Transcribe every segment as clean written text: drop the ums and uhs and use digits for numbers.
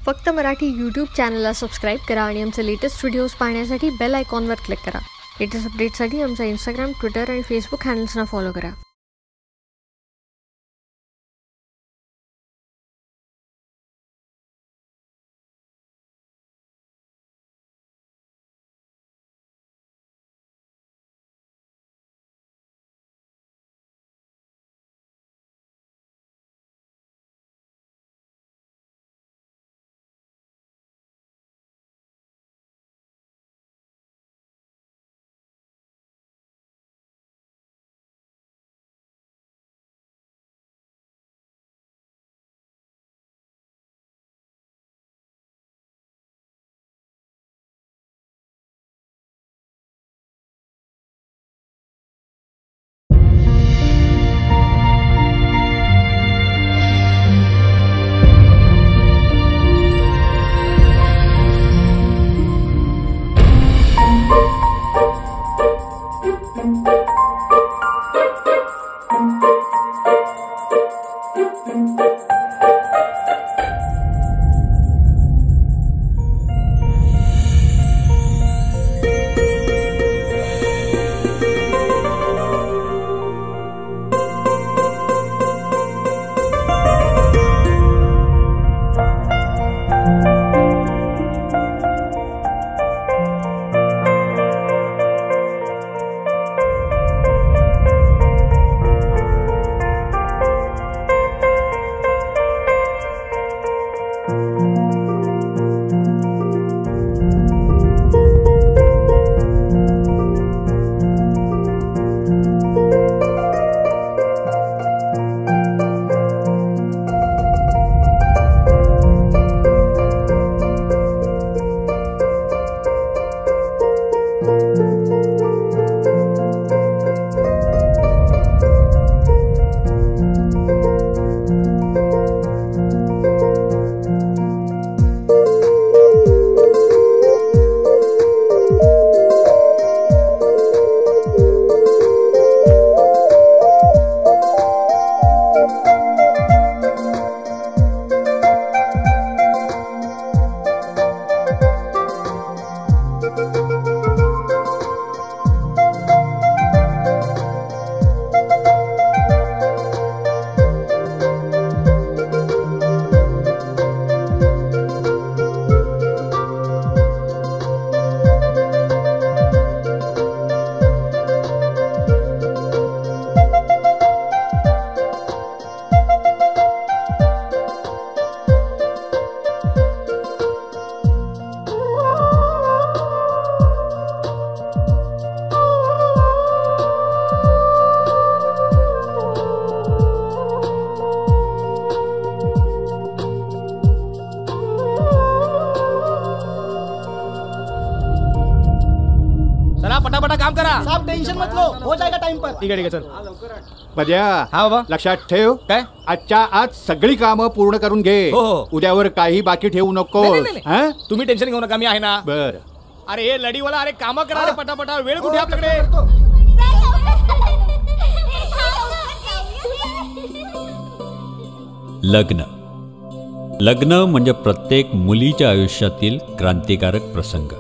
फक्त मराठी यूट्यूब चॅनलला सबस्क्राईब करा आणि आमचे लेटेस्ट व्हिडिओज पाहण्यासाठी बेल आयकॉनवर क्लिक करा. लेटेस्ट अपडेट्ससाठी आमचा इंस्टाग्राम, ट्विटर आणि फेसबुक हँडल्सना फॉलो करा. फटाफट काम करा. साहब टेन्शन मत लो, हो जाएगा टाइम पर. ठीक आहे चल. बद्या, हा बाबा, लक्षात ठेव काय आजच्या आज सगळी कामं पूर्ण करून घे. हो. उद्यावर काही बाकी ठेवू नको. तुम्ही टेन्शन घेऊ नका, मी आहे ना. बर. अरे हे लढीवाला, अरे काम करा रे पटापटा, वेळ कुठे आपल्याकडे. लग्न म्हणजे प्रत्येक मुलीच्या आयुष्यातील क्रांतिकारक प्रसंग.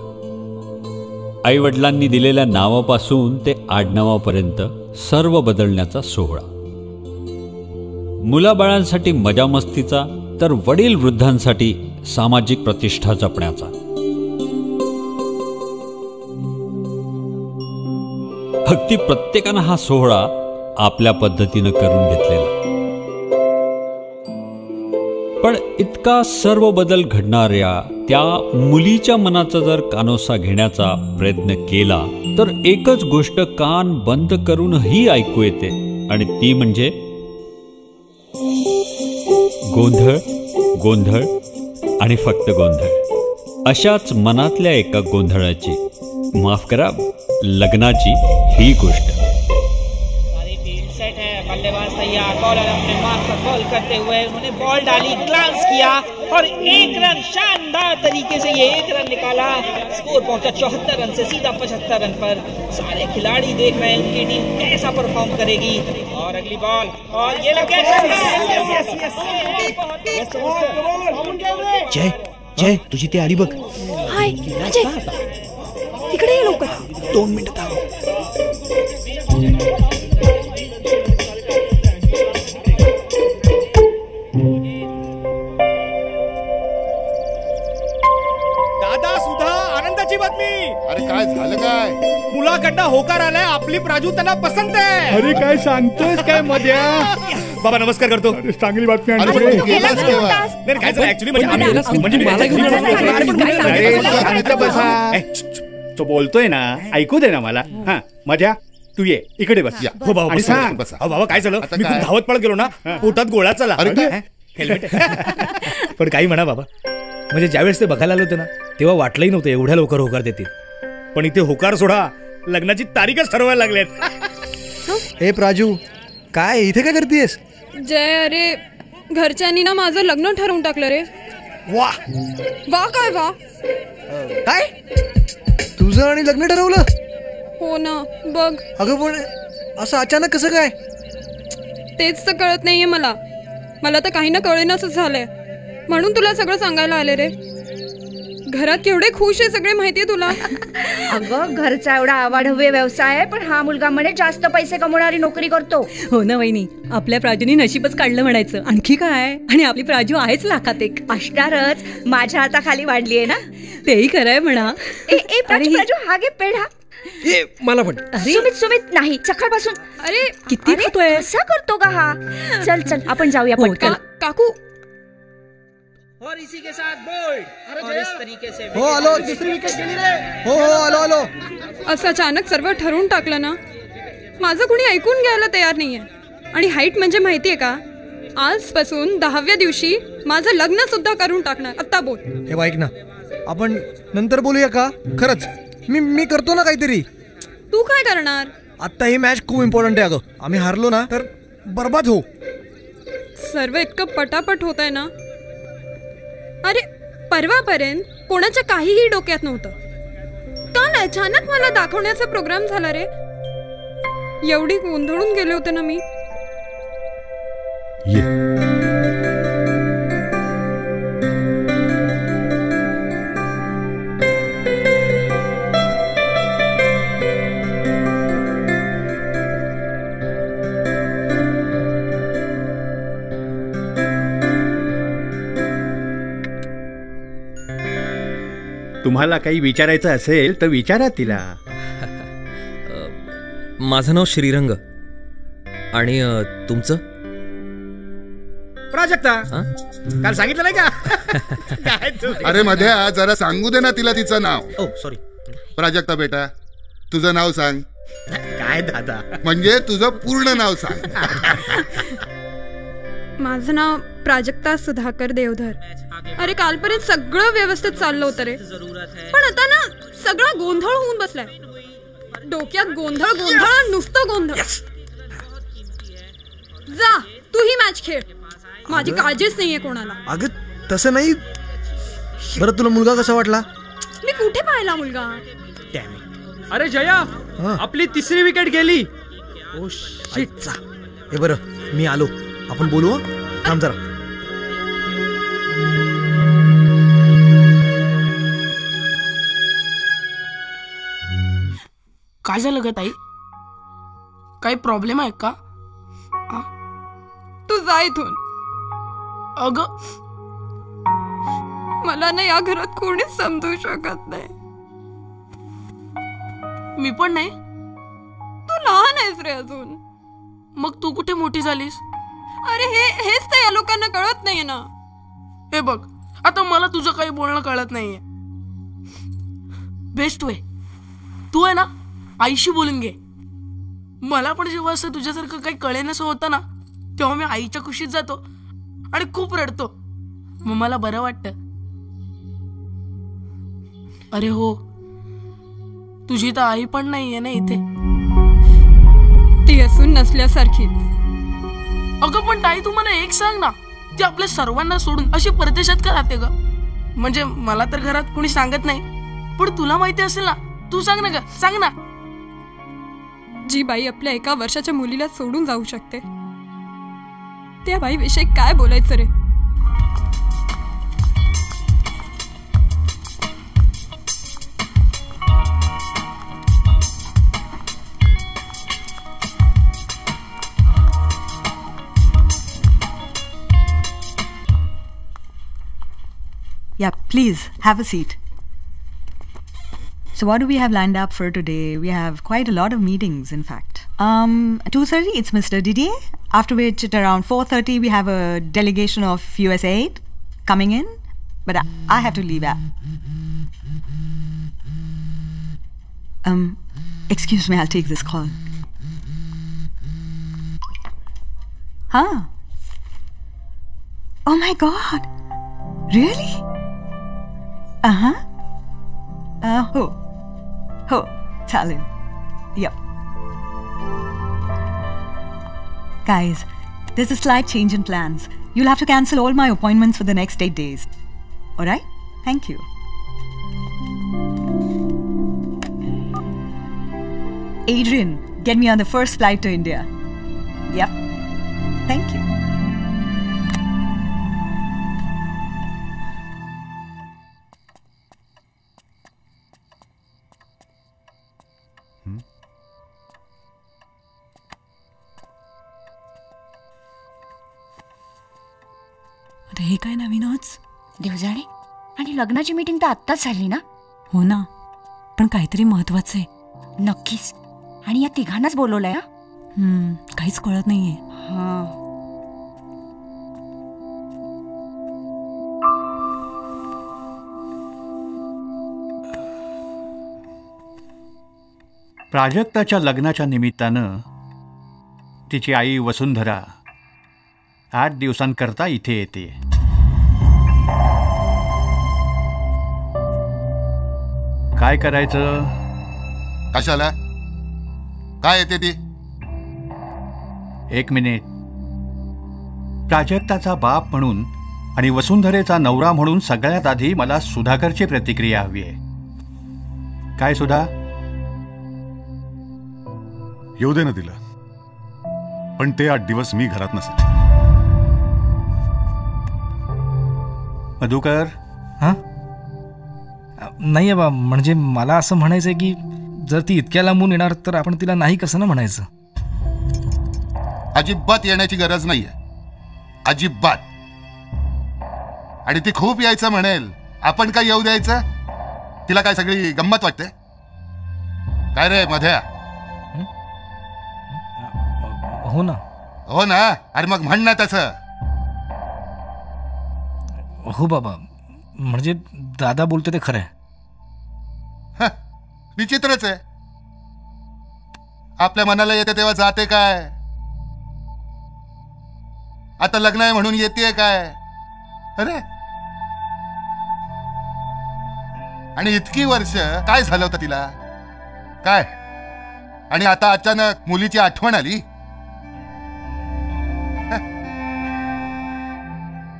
आईवडिलांनी दिलेल्या नावापासून ते आडनावापर्यंत सर्व बदलण्याचा सोहळा. मुलाबाळांसाठी मजामस्तीचा, तर वडील वृद्धांसाठी सामाजिक प्रतिष्ठा जपण्याचा. अगदी प्रत्येकानं हा सोहळा आपल्या पद्धतीनं करून घेतलेला. पण इतका सर्व बदल घडणाऱ्या त्या मुलीच्या मनाचा जर कानोसा घेण्याचा प्रयत्न केला तर एकच गोष्ट कान बंद करूनही ऐकू येते, आणि ती म्हणजे गोंधळ, गोंधळ आणि फक्त गोंधळ. अशाच मनातल्या एका गोंधळाची, माफ करा, लग्नाची ही गोष्ट. बल्लेबाज तैयार, बॉलर अपने मार्क पर बॉल करते हुए उन्होंने बॉल डाली, ग्लांस किया और एक रन, शानदार तरीके से ये एक रन निकाला. स्कोर पहुंचा 74 रन से सीधा 75 रन पर. सारे खिलाड़ी देख रहे हैं उनकी टीम कैसा परफॉर्म करेगी. और अगली बॉल, और ये लग गया. जय, जय तुझी ती आली बघ. हाय अजय, इकडे ये लवकर. 2 मिनिटं थांब. दादा सुधा, आनंदाची बातमी. अरे काय झालं काय? मुलाकडनं होकार आलाय, आपली प्राजू त्यांना पसंत आहे. अरे काय सांगतोयस काय मध्या? बाबा नमस्कार करतो. चांगली बातमी अरे आणली. पण तू गेलास केव्हा? नाही काय झालं ऍक्च्युली तो बोलतोय ना, ऐकू दे ना मला. हा मध्या तू ये इकडे बस. हो बाबा आणि सांग. बसा. हो बाबा काय झालं, आता मी खूप काय? धावत पळ गेलो ना, पोटात गोळा चला. अरे काय? हेल्मेट. पण काही म्हणा बाबा, म्हणजे ज्यावेळेस ते बघायला आले होते ना, तेव्हा वाटलंही नव्हतं एवढ्या लवकर होकार देतील. पण इथे होकार सोडा, लग्नाची तारीखच ठरवायला लागलेत. हे प्राजू, काय इथे काय करतेस? जय, अरे घरच्यांनी ना माझं लग्न ठरवून टाकलं रे. वा वा काय वा? काय तुझं आणि लग्न ठरवलं? हो ना, बघ. अगं पण असं अचानक कसं काय? तेच तर कळत नाहीये मला. मला तर काही ना कळेनाच झालंय, म्हणून तुला सगळं सांगायला आले रे. घरात केवढे खुश आहे सगळे, माहितीये तुला. अगं घरचा एवढा आवाढव्य व्यवसाय आहे, पण हा मुलगा म्हणे जास्त पैसे कमवणारी नोकरी करतो. हो ना वहिनी, आपल्या प्राजूनी नशीबच काढलं म्हणायचं. आणखी काय, आणि आपली प्राजू आहेच लाखात एक. असणारच, माझ्या हाताखाली वाढली आहे ना. तेही खरंय म्हणा. प्राजू हा घे पेढा. मला पण. सुमित नाही, सकाळपासून. अरे किती खातोय, कसा करतो का हा? चल चल आपण जाऊया पटकन. काकू. और इसी के साथ बोल्ड और इस तरीके से हो आलो, दुसरी विकेट गेली रे. हो आलो. असं अचानक सर्व ठरवून टाकलं ना, माझं कुणी ऐकून घ्यायला तयार नाहीये. आणि हाईट म्हणजे माहितीये का, आजपासून 10व्या दिवशी माझं लग्न सुद्धा करून टाकणार. आता बोल. हे ऐक ना, आपण नंतर बोलूया का? खरंच मी करतो ना काहीतरी. तू काय करणार? आता ही मॅच खूप इम्पॉर्टंट आहे. अगं आम्ही हारलो ना तर बर्बाद हो. सर्व इतकं पटापट होत आहे ना. अरे परवापर्यंत कोणाच्या काहीही डोक्यात नव्हतं. काल अचानक मला दाखवण्याचा प्रोग्राम झाला रे. एवढी गोंधळून गेले होते ना मी. तुम्हाला काही विचारायचं असेल तर विचारा तिला. माझं नाव श्रीरंग. आणि तुमचं? प्राजक्ता. काल सांगितलं नाही का? अरे मध्या जरा सांगू दे ना तिला तिचं नाव. ओ सॉरी. प्राजक्ता बेटा, तुझं नाव सांग. काय दादा, म्हणजे तुझं पूर्ण नाव सांग. माझं नाव प्राजक्ता सुधाकर देवधर. अरे कालपर्यंत सगळं व्यवस्थित चाललं होतं रे, पण आता ना सगळा गोंधळ होऊन बसलाय. डोक्यात गोंधळ, नुसतं गोंधळ. जा तू ही मॅच खेळ, माझी काळजीच नाहीये कोणाला. अगं तसं नाही. बरं तुला मुलगा कसा वाटला? मी कुठे पाहिला मुलगा? अरे जया, आपली 3री विकेट गेली. Oh shit. हे बरं मी आलो, आपण बोलू. थांब जरा. काय झालं ग ताई? काही प्रॉब्लेम आहे का? तू जा इथून. अगं मला ना या घरात कोणीच समजू शकत नाही. मी पण नाही. तू लहान आहेस रे अजून. मग तू कुठे मोठी झालीस? अरे हेच तर या लोकांना कळत नाहीये ना. हे बघ, आता मला तुझं काही बोलणं कळत नाहीये. बेस्ट वे, तू आहे ना आईशी बोलून घे. मला पण जेव्हा असं तुझ्यासारखं काही कळेनसं होतं ना, तेव्हा मी आईच्या कुशीत जातो आणि खूप रडतो. मग मला बरं वाटतं. अरे हो, तुझी तर आई पण नाहीये ना इथे. ती असून नसल्यासारखी. अगं पण ताई, तू मला एक सांग ना, ती आपल्या सर्वांना सोडून अशी परदेशात का राहते ग? म्हणजे मला तर घरात कोणी सांगत नाही, पण तुला माहिती असेल ना, तू सांग ना ग, सांग ना. जी बाई आपल्या 1 वर्षाच्या मुलीला सोडून जाऊ शकते, त्या बाई विषयी काय बोलायचं रे? Yeah, please have a seat. So what do we have lined up for today? We have quite a lot of meetings, in fact. 2:30, it's Mr. Didier. After which, at around 4:30, we have a delegation of USAID coming in. But I have to leave out. Excuse me, I'll take this call. Huh? Oh my God! Really? Ho, Talin. Yep. Guys, there's a slight change in plans. You'll have to cancel all my appointments for the next 8 days. Alright? Thank you. Adrian, get me on the first flight to India. Yep. Thank you. हे काय नवीनच देवजाणे आणि लग्नाची meeting तर आत्ताच झाली ना. हो ना, पण काहीतरी महत्वाचं आहे. नक्कीच. आणि या तिघांनाच बोलवलंय. काहीच कळत नाहीये. प्राजक्ताच्या लग्नाच्या निमित्तानं तिची आई वसुंधरा 8 दिवसांकरता इथे येते. काय करायचं? कशाला? काय येते ती? 1 मिनिट. प्राजक्ताचा बाप म्हणून आणि वसुंधरेचा नवरा म्हणून सगळ्यात आधी मला सुधाकरची प्रतिक्रिया हवी आहे. काय सुधा? येऊ दे ना तिला, पण ते 8 दिवस मी घरात नसेल. मधुकर? हां? नाही बा, म्हणजे मला असं म्हणायचं आहे की जर ती इतक्या लांबून येणार तर आपण तिला नाही कसं ना म्हणायचं. अजिबात येण्याची गरज नाहीये, अजिबात. आणि ती खूप यायचं म्हणेल, आपण काय येऊ द्यायचं? तिला काय सगळी गंमत वाटते काय रे मध्या? हो ना. हो ना. अरे मग म्हण ना तसं. हो बाबा, म्हणजे दादा बोलते ते खरं आहे. विचित्रच आहे. आपल्या मनाला येते तेव्हा जाते काय? आता लग्न आहे म्हणून येते काय? अरे, आणि इतकी वर्ष काय झालं होतं तिला? काय? आणि आता अचानक मुलीची आठवण आली?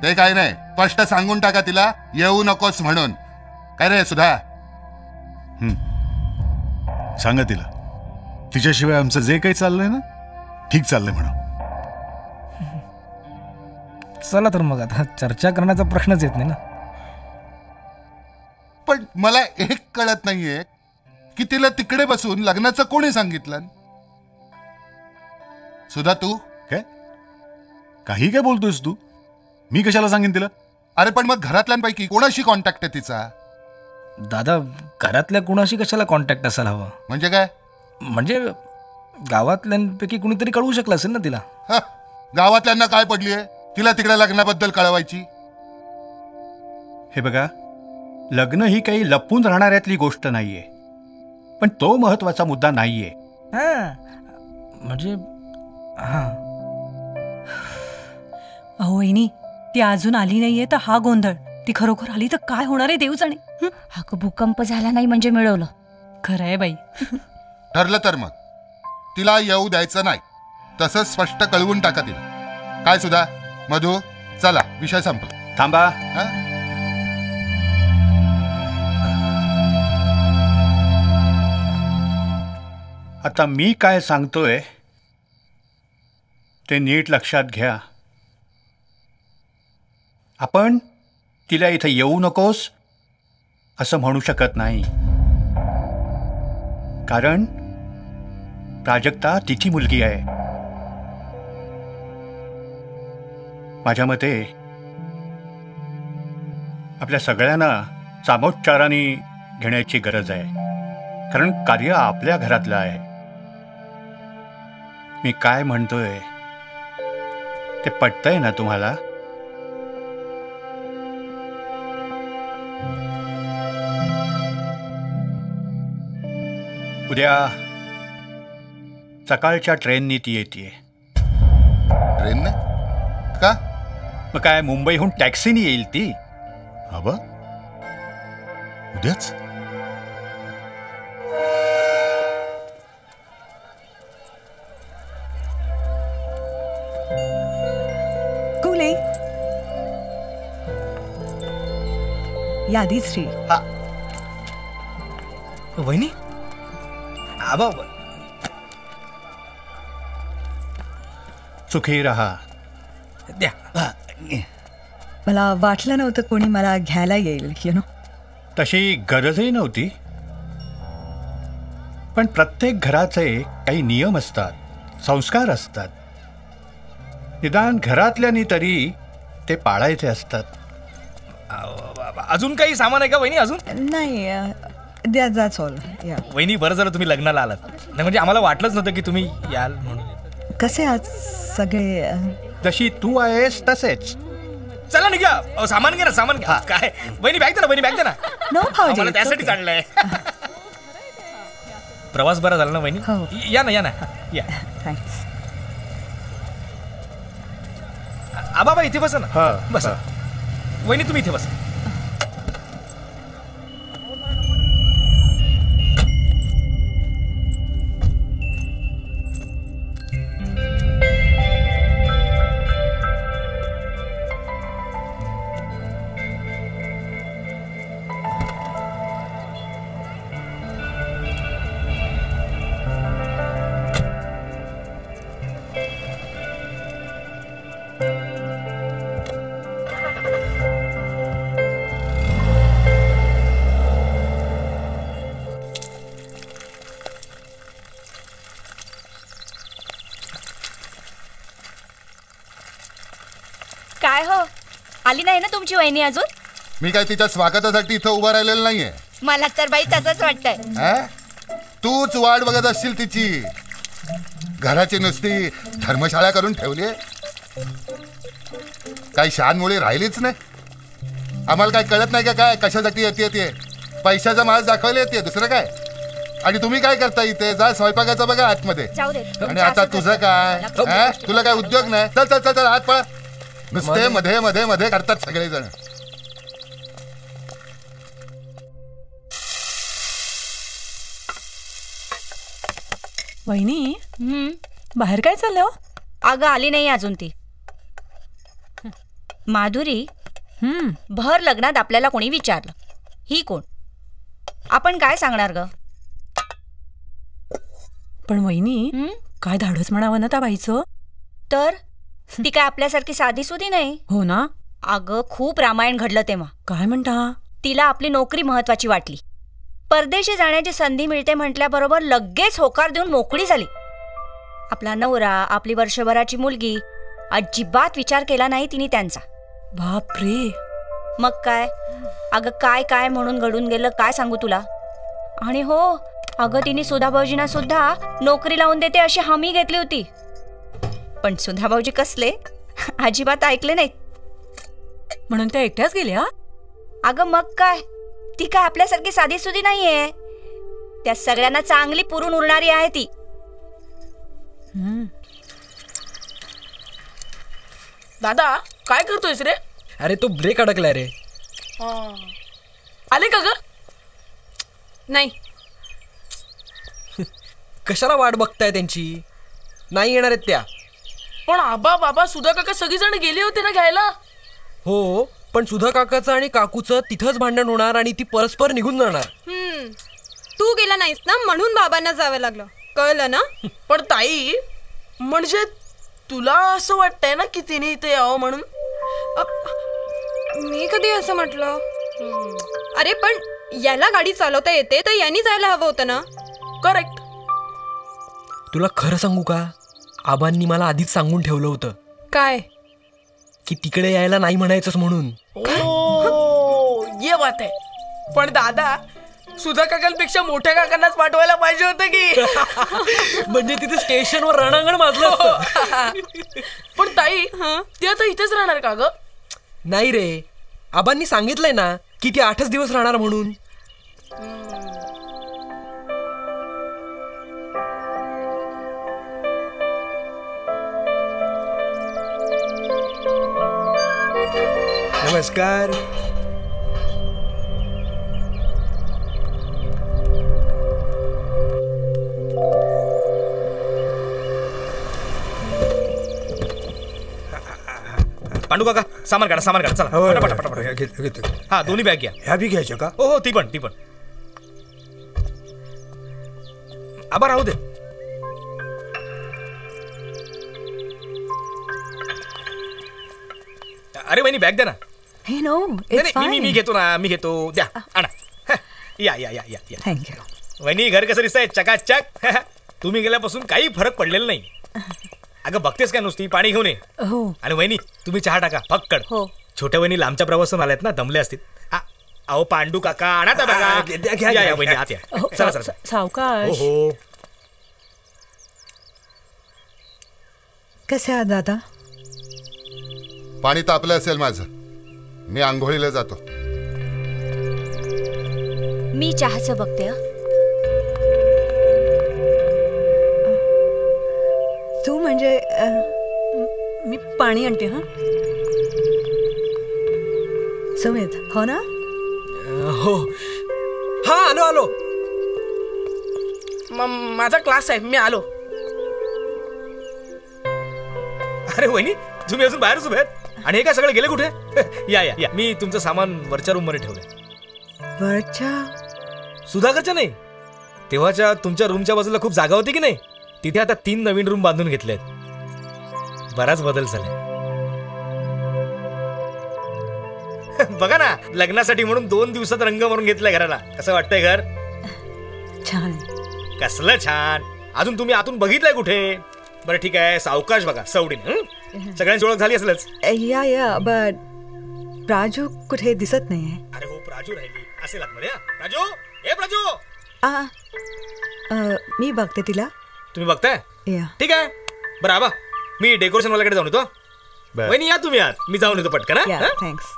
ते काय नाही, स्पष्ट सांगून टाका तिला येऊ नकोस म्हणून. काय रे सुधा? सांगा तिला, तिच्याशिवाय आमचं जे काही चाललंय ना ठीक चाललंय म्हणा. चला तर मग, आता चर्चा करण्याचा प्रश्नच येत नाही ना. पण मला एक कळत नाहीये की तिला तिकडे बसून लग्नाचं कोणी सांगितलं? सुधा तू काय काही काय बोलतोयस तू? मी कशाला सांगेन तिला? अरे पण मग घरातल्यांपैकी कोणाशी कॉन्टॅक्ट आहे तिचा? दादा, घरातल्या कुणाशी कशाला कॉन्टॅक्ट असायला हवा? म्हणजे काय? म्हणजे गावातल्यांपैकी कुणीतरी कळवू शकलं असेल ना तिला. गावातल्यांना काय पडलीये तिला तिकडे लग्नाबद्दल कळवायची? हे बघा, लग्न ही काही लपून राहणाऱ्यातली गोष्ट नाहीये, पण तो महत्वाचा मुद्दा नाहीये. म्हणजे अहो वहिनी, ती अजून आली नाहीये तर हा गोंधळ. ती खरोखर आली तर काय होणार आहे देव जाणे. अगं, भूकंप झाला नाही म्हणजे मिळवलं. खरं आहे बाई. ठरलं तर मग तिला येऊ द्यायचं नाही, तसं स्पष्ट कळवून टाका तिला. काय सुद्धा? मधू, चला, विषय संपला. थांबा. आता मी काय सांगतोय ते नीट लक्षात घ्या. आपण तिला इथं येऊ नकोस असं म्हणू शकत नाही, कारण प्राजक्ता तिची मुलगी आहे. माझ्या मते आपल्या सगळ्यांना सामोच्चाराने घेण्याची गरज आहे, कारण कार्य आपल्या घरातलं आहे. मी काय म्हणतोय ते पटतंय ना तुम्हाला? उद्या सकाळच्या ट्रेननी ती येते. ट्रेनने का? मग काय, मुंबईहून टॅक्सीनी येईल ती. आबा उद्याच? कुले यादी श्री वहिनी आबा सुखी रहा. द्या. मला वाटलं नव्हतं कोणी मला घ्यायला येईल, यु नो. तशी गरजही नव्हती, पण प्रत्येक घराचे काही नियम असतात, संस्कार असतात. निदान घरातल्यानी तरी ते पाळायचे असतात. अजून काही सामान आहे का वहिनी? अजून नाही, दॅट्स ऑल. वहिनी बरं झालं तुम्ही लग्नाला आलात. नाही म्हणजे आम्हाला वाटलंच नव्हतं की तुम्ही याल म्हणून. कसे आज सगळे? जशी तू आहेस तसेच. चला निघा, सामान घे ना, सामान घ्या. काय वहिनी बॅग दे ना, वहिनी बॅग दे ना. नो भाऊजी, मला त्यासाठी चाललंय. प्रवास बरा झाला ना वहिनी? या ना, या ना, या. थँक्स. आबा इथे बसा ना. बसा. वहिनी तुम्ही इथे बसा. काय हो, आली नाही ना तुमची वहिनी अजून? मी काय तिच्या स्वागतासाठी इथं उभा राहिलेलं नाहीये. मला तर बाई तसंच वाटतंय. तूच वाट बघत असशील तिची. घराची नुसती धर्मशाळा करून ठेवली. काही शानमुळे राहिलीच नाही. आम्हाला काय कळत नाही का काय कशासाठी येते? ते पैशाचा माल दाखवायला येते, दुसरं काय? आणि तुम्ही काय करता इथे? जा स्वयंपाकाचं बघा आतमध्ये. आणि आता तुझं काय? तुला काय उद्योग नाही? चल चल चल चल, हात पळा. नुसते मध्ये मध्ये मध्ये करतात सगळेजण. वहिनी, बाहेर काय चाललं? अगं आली नाही अजून ती. माधुरी, भर लग्नात आपल्याला कोणी विचारलं ही कोण, आपण काय सांगणार ग? पण वहिनी, काय धाडस म्हणावं ना त्या बाईचं. तर ती काय आपल्यासारखी साधी सुधी नाही. हो ना. अगं खूप रामायण घडलं तेव्हा. काय म्हणता? तिला आपली नोकरी महत्वाची वाटली. परदेशी जाण्याची संधी मिळते म्हटल्याबरोबर लगेच होकार देऊन मोकळी झाली. आपला नवरा, आपली वर्षभराची मुलगी, अजिबात विचार केला नाही तिने त्यांचा. बापरे. मग काय? अगं काय काय म्हणून घडून गेलं काय सांगू तुला. आणि हो अगं तिने सुधाभाऊजींना सुद्धा नोकरी लावून देते अशी हमी घेतली होती. पण सुधाभाऊजी कसले, अजिबात ऐकले नाहीत. म्हणून त्या एकट्याच गेल्या? अगं मग काय, ती काय आपल्यासारखी साधी सुधी नाहीये. त्या सगळ्यांना चांगली पुरून उरणारी आहे ती. दादा काय करतोयस रे? अरे तो ब्रेक अडकलाय रे. आले का ग? नाही. कशाला वाट बघताय त्यांची? नाही येणार आहेत त्या. पण आबा बाबा सुधा काका सगळीजण गेले होते ना घ्यायला. हो, पण सुधा काकाचं आणि काकूचं तिथंच भांडण होणार आणि ती परस्पर निघून जाणार. तू गेला नाहीस ना म्हणून बाबांना जावं लागलं, कळलं ना? पण ताई, म्हणजे तुला असं वाटतंय ना की तिने इथे यावं म्हणून? मी कधी असं म्हटलं? अरे पण याला गाडी चालवता येते तर यांनी जायला हवं होतं ना. करेक्ट. तुला खरं सांगू का, आबांनी मला आधीच सांगून ठेवलं होतं. काय? की तिकडे यायला नाही म्हणायचंच म्हणून. बात आहे. पण दादा, सुधा काकांपेक्षा मोठ्या काकांनाच पाठवायला पाहिजे होतं की. म्हणजे तिथे स्टेशनवर रणांगण माजलं असतं. पण ताई, ते आता इथेच राहणार का ग? नाही रे, आबांनी सांगितलंय ना की ती 8च दिवस राहणार म्हणून. नमस्कार. पांडू काका, सामान काढा, सामान काढा, चला पटापट. हा, दोन्ही बॅग घ्या. ह्या बी घ्यायच्या का? हो, ती पण. आबा राहू दे. अरे वहिनी, बॅग द्या ना. Hey, no, it's fine. मी घेतो ना, मी घेतो. द्या, आणा. या या या या. Thank you. वहिनी, घर कसं दिसतंय? चकाचक. तुम्ही गेल्यापासून काही फरक पडलेला नाही. अगं बघतेस काय नुसती? पाणी घेऊन ये. हो. आणि वहिनी, तुम्ही चहा टाका फक्कड. हो. छोट्या वहिनी लांबच्या प्रवासातून आल्यात ना, दमले असतील. अहो पांडू काका, आणा तर बघा. या वहिनी, आत या. चला चला. सावकाश. हो. कसे आहात दादा? पाणी तापलं असेल माझं. मी आंघोळीला जातो. मी चहाचं बघते. तू म्हणजे मी पाणी आणते. सुमित, हो ना? हो. हा, आलो. माझा क्लास आहे, मी आलो. अरे वहिनी, तुम्ही अजून बाहेरच उभे आहेत. आणि हे काय सगळे गेले कुठे? या या या. मी तुमचं सामान वरच्या रूम मध्ये ठेवलंय. वरच्या? सुधाकरच्या नाही, तेव्हाच्या तुमच्या रूमच्या बाजूला खूप जागा होती की नाही, तिथे आता 3 नवीन रूम बांधून घेतलेत. बराच बदल झालाय. बघा ना, लग्नासाठी म्हणून 2 दिवसात रंग मारून घेतलाय घराला. कसं वाटतंय घर? छान. कसलं छान. अजून तुम्ही आतून बघितलंय कुठे? बरं ठीक आहे, सावकाश बघा, सवडीने. सगळ्यांची ओळख झाली असेलच. या बट प्राजू कुठे दिसत नाहीये. अरे हो, प्राजू राहिली असेल आतमध्ये. प्राजू, हे प्राजू. मी बघते तिला. तुम्ही बघताय? या. ठीक आहे. बरं आबा, मी डेकोरेशन वाल्याकडे जाऊन येतो. वहिनी या तुम्ही आत, मी जाऊन येतो पटकन. थँक्स.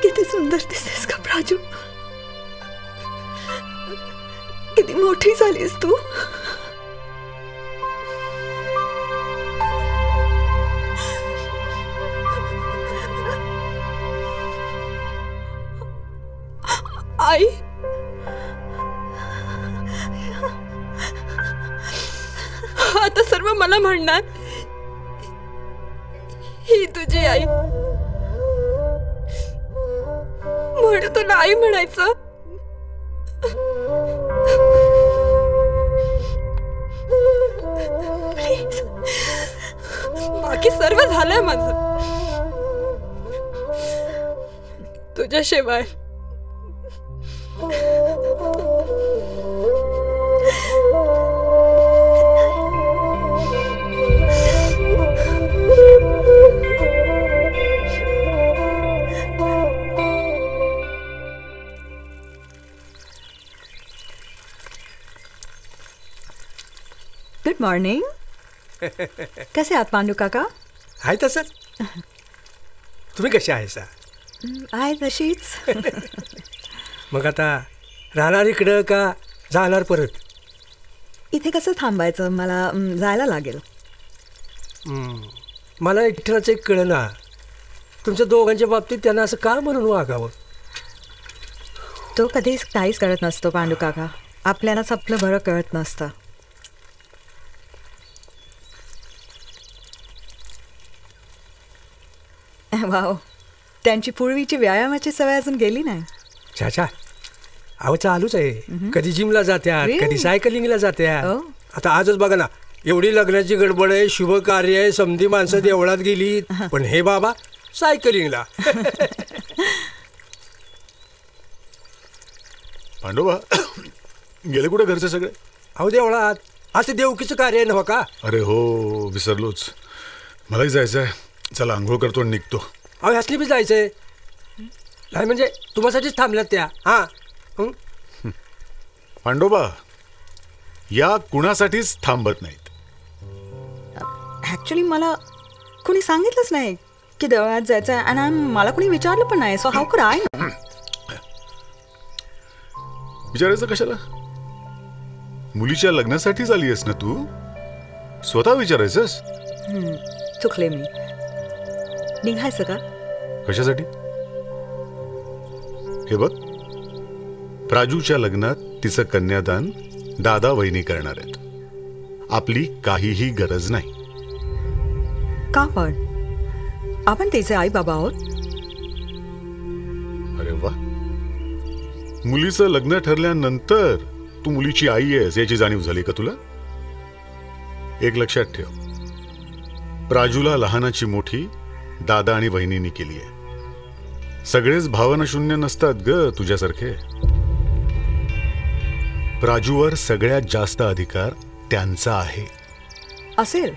किती सुंदर दिसतेस का प्राजू. किती मोठी झालीस तू. आई, आता सर्व मला म्हणणार ही तुझी आई, म्हणून तुला आई म्हणायचं. प्लीज, बाकी सर्व झालंय माझं तुझ्याशिवाय. Good morning. कसे आहात पांडू काका? आहे तसं. तुम्ही कसे आहे सा? आहे तशीच. मग आता राहणार इकडं का जाणार परत? इथे कसं थांबायचं, मला जायला लागेल. मला एकट्याचं एक कळना, तुमच्या दोघांच्या बाबतीत त्यांना असं का म्हणून वागावं? तो कधीच काहीच करत नसतो पांडू काका. आपल्यालाच आपलं बरं कळत नसतं. वाव, त्यांची पूर्वीची व्यायामाची सवय अजून गेली नाही. छाछा, अहो चालूच आहे. कधी जिमला जात्यात, कधी सायकलिंगला जात्यात. आता आजच बघा ना, एवढी लग्नाची गडबड आहे, शुभ कार्य आहे, समधी माणसं देवळात गेली, पण हे बाबा सायकलिंगला. पांडोबा गेले कुठे घरचे सगळे? अहो देवळात. आज ते देवकीचं कार्य आहे ना का? अरे हो, विसरलोच. मलाही जायचं आहे. चला आंघोळ करतो आणि निघतो. अहो ह्यासली बी जायचंय. नाही म्हणजे तुम्हासाठीच थांबल्यात त्या. हां पांडोबा या कुणासाठीच थांबत नाहीत. ऍक्च्युली मला कोणी सांगितलंच नाही की देवळात जायचं आहे, आणि मला कोणी विचारलं पण नाही. So how could I know? विचारायचं कशाला? मुलीच्या लग्नासाठीच आली आहेस ना तू? स्वतः विचारायचंस? चुकले मी. निघायचं का? कशासाठी? हे बघ, प्राजूच्या लग्नात तिचं कन्यादान दादा वहिनी करणार आहेत. आपली काहीही गरज नाही. का पण? आपण तिचे आई बाबा आहोत. अरे वा, मुलीचं लग्न ठरल्यानंतर तू मुलीची आई आहेस याची जाणीव झाली का तुला? एक लक्षात ठेव, प्राजूला लहानाची मोठी दादा आणि वहिनींनी केली आहे. सगळेच भावना शून्य नसतात ग तुझ्यासारखे. प्राजूवर सगळ्यात जास्त अधिकार त्यांचा आहे. असेल,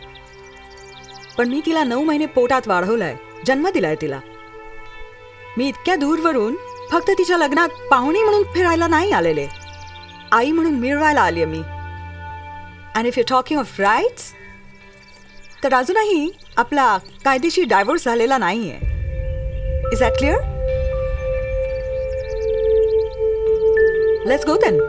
पण मी तिला 9 महिने पोटात वाढवलाय, जन्म दिलाय तिला. मी इतक्या दूरवरून फक्त तिच्या लग्नात पाहुणी म्हणून फिरायला नाही आलेले, आई म्हणून मिळवायला आली मी. आणि if you talking of rights, तर अजूनही आपला कायदेशीर डायव्होर्स झालेला नाहीये. Is that clear? Let's go then.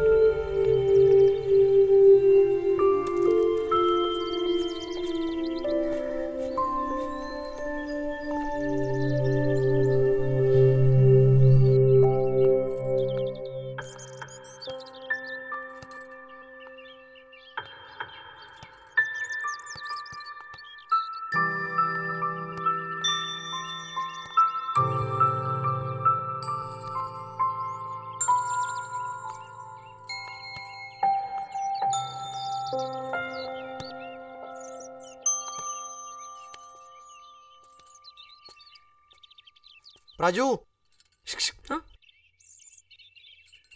Raju,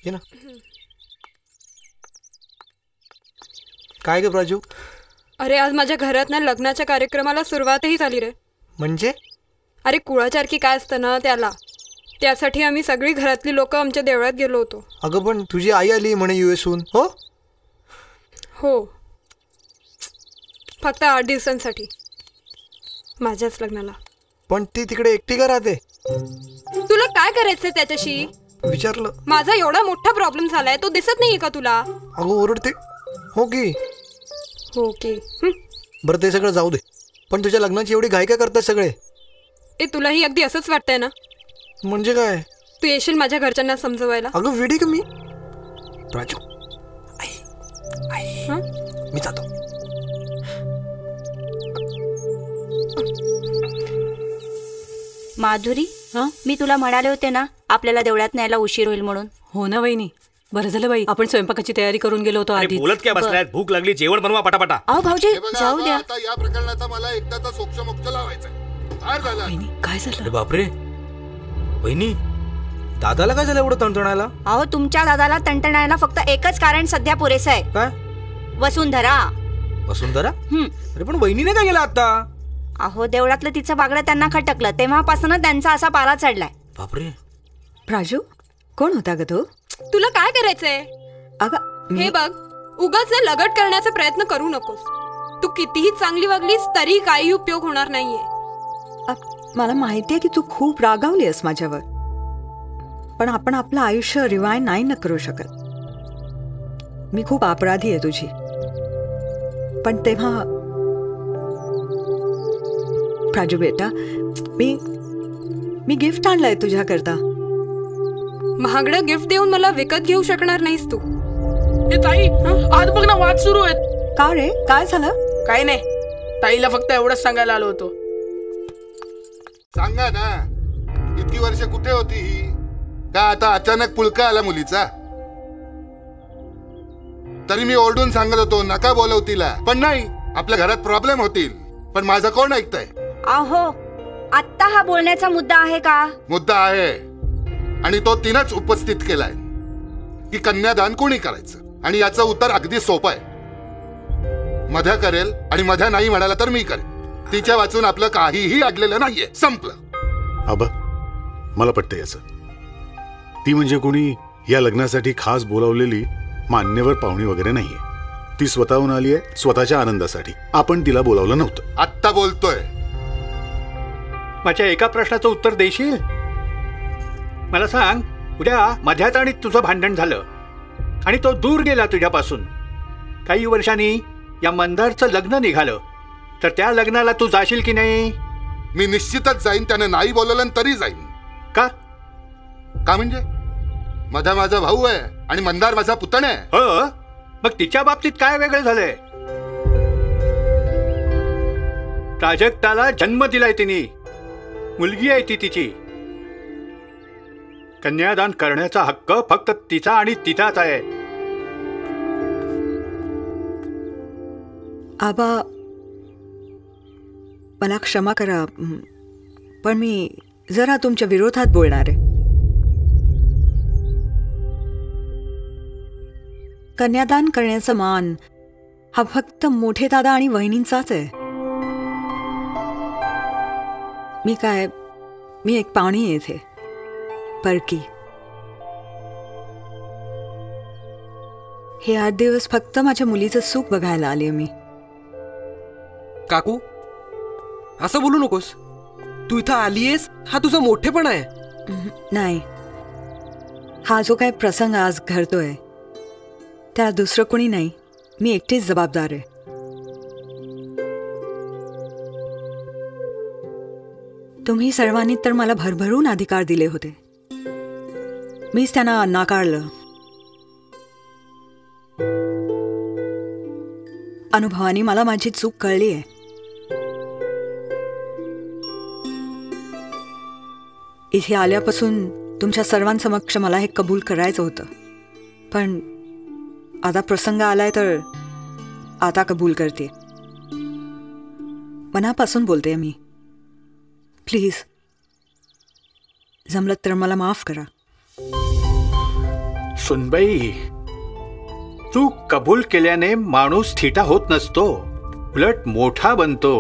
ये ना. काय ग प्राजू? अरे आज माझ्या घरात ना लग्नाच्या कार्यक्रमाला सुरुवातही झाली रे. म्हणजे? अरे कुळाचारकी काय असतं ना त्याला, त्यासाठी आम्ही सगळी घरातली लोक आमच्या देवळात गेलो होतो. अगं पण तुझी आई आली म्हणे US-हून. हो हो, फक्त 8 दिवसांसाठी माझ्याच लग्नाला. पण ती तिकडे एकटी का राहते? तुला काय करायचंय त्याच्याशी? विचारलं. माझा एवढा मोठा प्रॉब्लेम झालाय, तो दिसत नाहीये का तुला? अगं ओरडते. हो की? हो की. बरं ते सगळं जाऊ दे, पण तुझ्या लग्नाची एवढी घाई काय करतात सगळे? तुलाही अगदी असंच वाटतंय ना? म्हणजे काय? तू येशील माझ्या घरच्यांना समजवायला? अगं वेडी का मी? राजू, आई मी जातो. माधुरी, मी तुला म्हणाले होते ना आपल्याला देवळात न्यायला उशीर होईल म्हणून. हो ना वहिनी, बरं झालं बाई आपण स्वयंपाकाची तयारी करून गेलो होतो आधी. बोलत काय बसलात? भूक लागली, जेवण बनवा पटापटा. अहो भाऊजी जाऊ द्या. आता या प्रकरणाचा मला एकदाचा सोक्ष लावायचा. काय झालं? बापरे वहिनी, दादाला काय झालं एवढं तणतणायला? अहो तुमच्या दादाला तणतणायला फक्त एकच कारण सध्या पुरेसं आहे. काय? वसुंधरा. वसुंधरा? अरे पण वहिनीने काय केलं आता? अहो देवळातलं तिचं बागडं त्यांना खटकलं, तेव्हापासून त्यांचा असा पारा चढलाय. बापरे. प्राजू, कोण होता ग तो? तुला काय करायचंय? अगं हे बघ, उगाच लगट करण्याचा प्रयत्न करू नकोस. तू कितीही चांगली वागलीस तरी काही उपयोग होणार नाहीये. मला माहितीये की तू खूप रागावली आहेस माझ्यावर, पण आपण आपलं आयुष्य रिवाइंड नाही न करू शकत. मी खूप अपराधी आहे तुझी. पण तेव्हा प्राजू बेटा, मी गिफ्ट आणलंय तुझ्याकरता. महागडं गिफ्ट देऊन मला विकत घेऊ शकणार नाहीस तू. ताई, आज बघ ना वाद सुरू आहेत. का रे, काय झालं? काय नाही, ताईला फक्त एवढंच सांगायला आलो होतो. सांगा ना, इतकी वर्ष कुठे होती ही? का आता अचानक पुळका आला मुलीचा? तरी मी ओरडून सांगत होतो नका बोलव तिला, पण नाही, आपल्या घरात प्रॉब्लेम होतील. पण माझं कोण ऐकतंय? अहो, आत्ता हा बोलण्याचा मुद्दा आहे का? मुद्दा आहे, आणि तो तिनंच उपस्थित केलाय की कन्यादान कोणी करायचं. आणि याचं उत्तर अगदी सोपं आहे. मध्या करेल, आणि मध्या नाही म्हणाला तर मी करेल. तिच्या वाचून आपलं काहीही अडलेलं नाहीये. संपलं. आबा, मला पटतं याचं. ती म्हणजे कोणी या लग्नासाठी खास बोलावलेली मान्यवर पाहुणी वगैरे नाहीये. ती स्वतःहून आली आहे स्वतःच्या आनंदासाठी. आपण तिला बोलावलं नव्हतं. आत्ता बोलतोय. माझ्या एका प्रश्नाचं उत्तर देशील? मला सांग, उद्या मध्यात आणि तुझं भांडण झालं आणि तो दूर गेला तुझ्यापासून. काही वर्षांनी या मंदारचं लग्न निघालं, तर त्या लग्नाला तू जाशील की नाही? मी निश्चितच जाईन. त्याने नाही बोलवलं तरी जाईन. का? का म्हणजे मध्या माझा भाऊ आहे आणि मंदार माझा पुतण्या आहे. हो, मग तिच्या बाबतीत काय वेगळं झालंय? प्राजक्ताला जन्म दिलाय तिने. मुलगी आहे ती तिची. कन्यादान करण्याचा हक्क फक्त तिचा आणि तिचाच आहे. आबा, मला क्षमा करा, पण मी जरा तुमच्या विरोधात बोलणार आहे. कन्यादान करण्याचा मान हा फक्त मोठे दादा आणि वहिनींचाच आहे. मी एक पाहुणी येथे परकी. हे 8 दिवस फक्त माझ्या मुलीचं सुख बघायला आले मी. काकू, असं बोलू नकोस. तू इथं आलीयस हा तुझा मोठेपणा आहे. नाही, हा जो काय प्रसंग आज घडतोय त्या दुसरं कोणी नाही, मी एकटीच जबाबदार आहे. तुम्ही सर्वांनी तर मला भरभरून अधिकार दिले होते, मीच त्यांना नाकारलं. अनुभवाने मला माझी चूक कळली आहे. इथे आल्यापासून तुमच्या सर्वांसमक्ष मला हे कबूल करायचं होतं, पण आता प्रसंग आलाय तर आता कबूल करते. मनापासून बोलते मी. प्लीज, जमलं तर मला माफ करा. सुनबाई, तू कबूल केल्याने माणूस थिटा होत नसतो, उलट मोठा बनतो.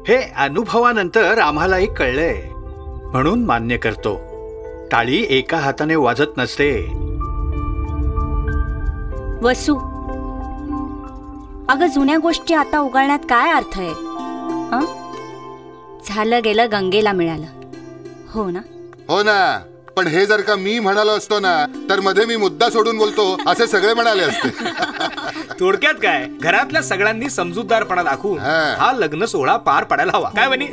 हे अनुभवानंतर आम्हालाही कळलंय, म्हणून मान्य करतो. टाळी एका हाताने वाजत नसते. वसू, अगं जुन्या गोष्टी आता उगाळण्यात काय अर्थ आहे? झालं गेलं गंगेला मिळालं. हो ना? हो ना. पण हे जर का मी म्हणालो असतो ना, तर मध्ये मी मुद्दा सोडून बोलतो असे सगळे म्हणाले असते. थोडक्यात काय, घरातल्या सगळ्यांनी समजूतदारपणा दाखवून हा लग्न सोहळा पार पडायला हवा. काय म्हणी?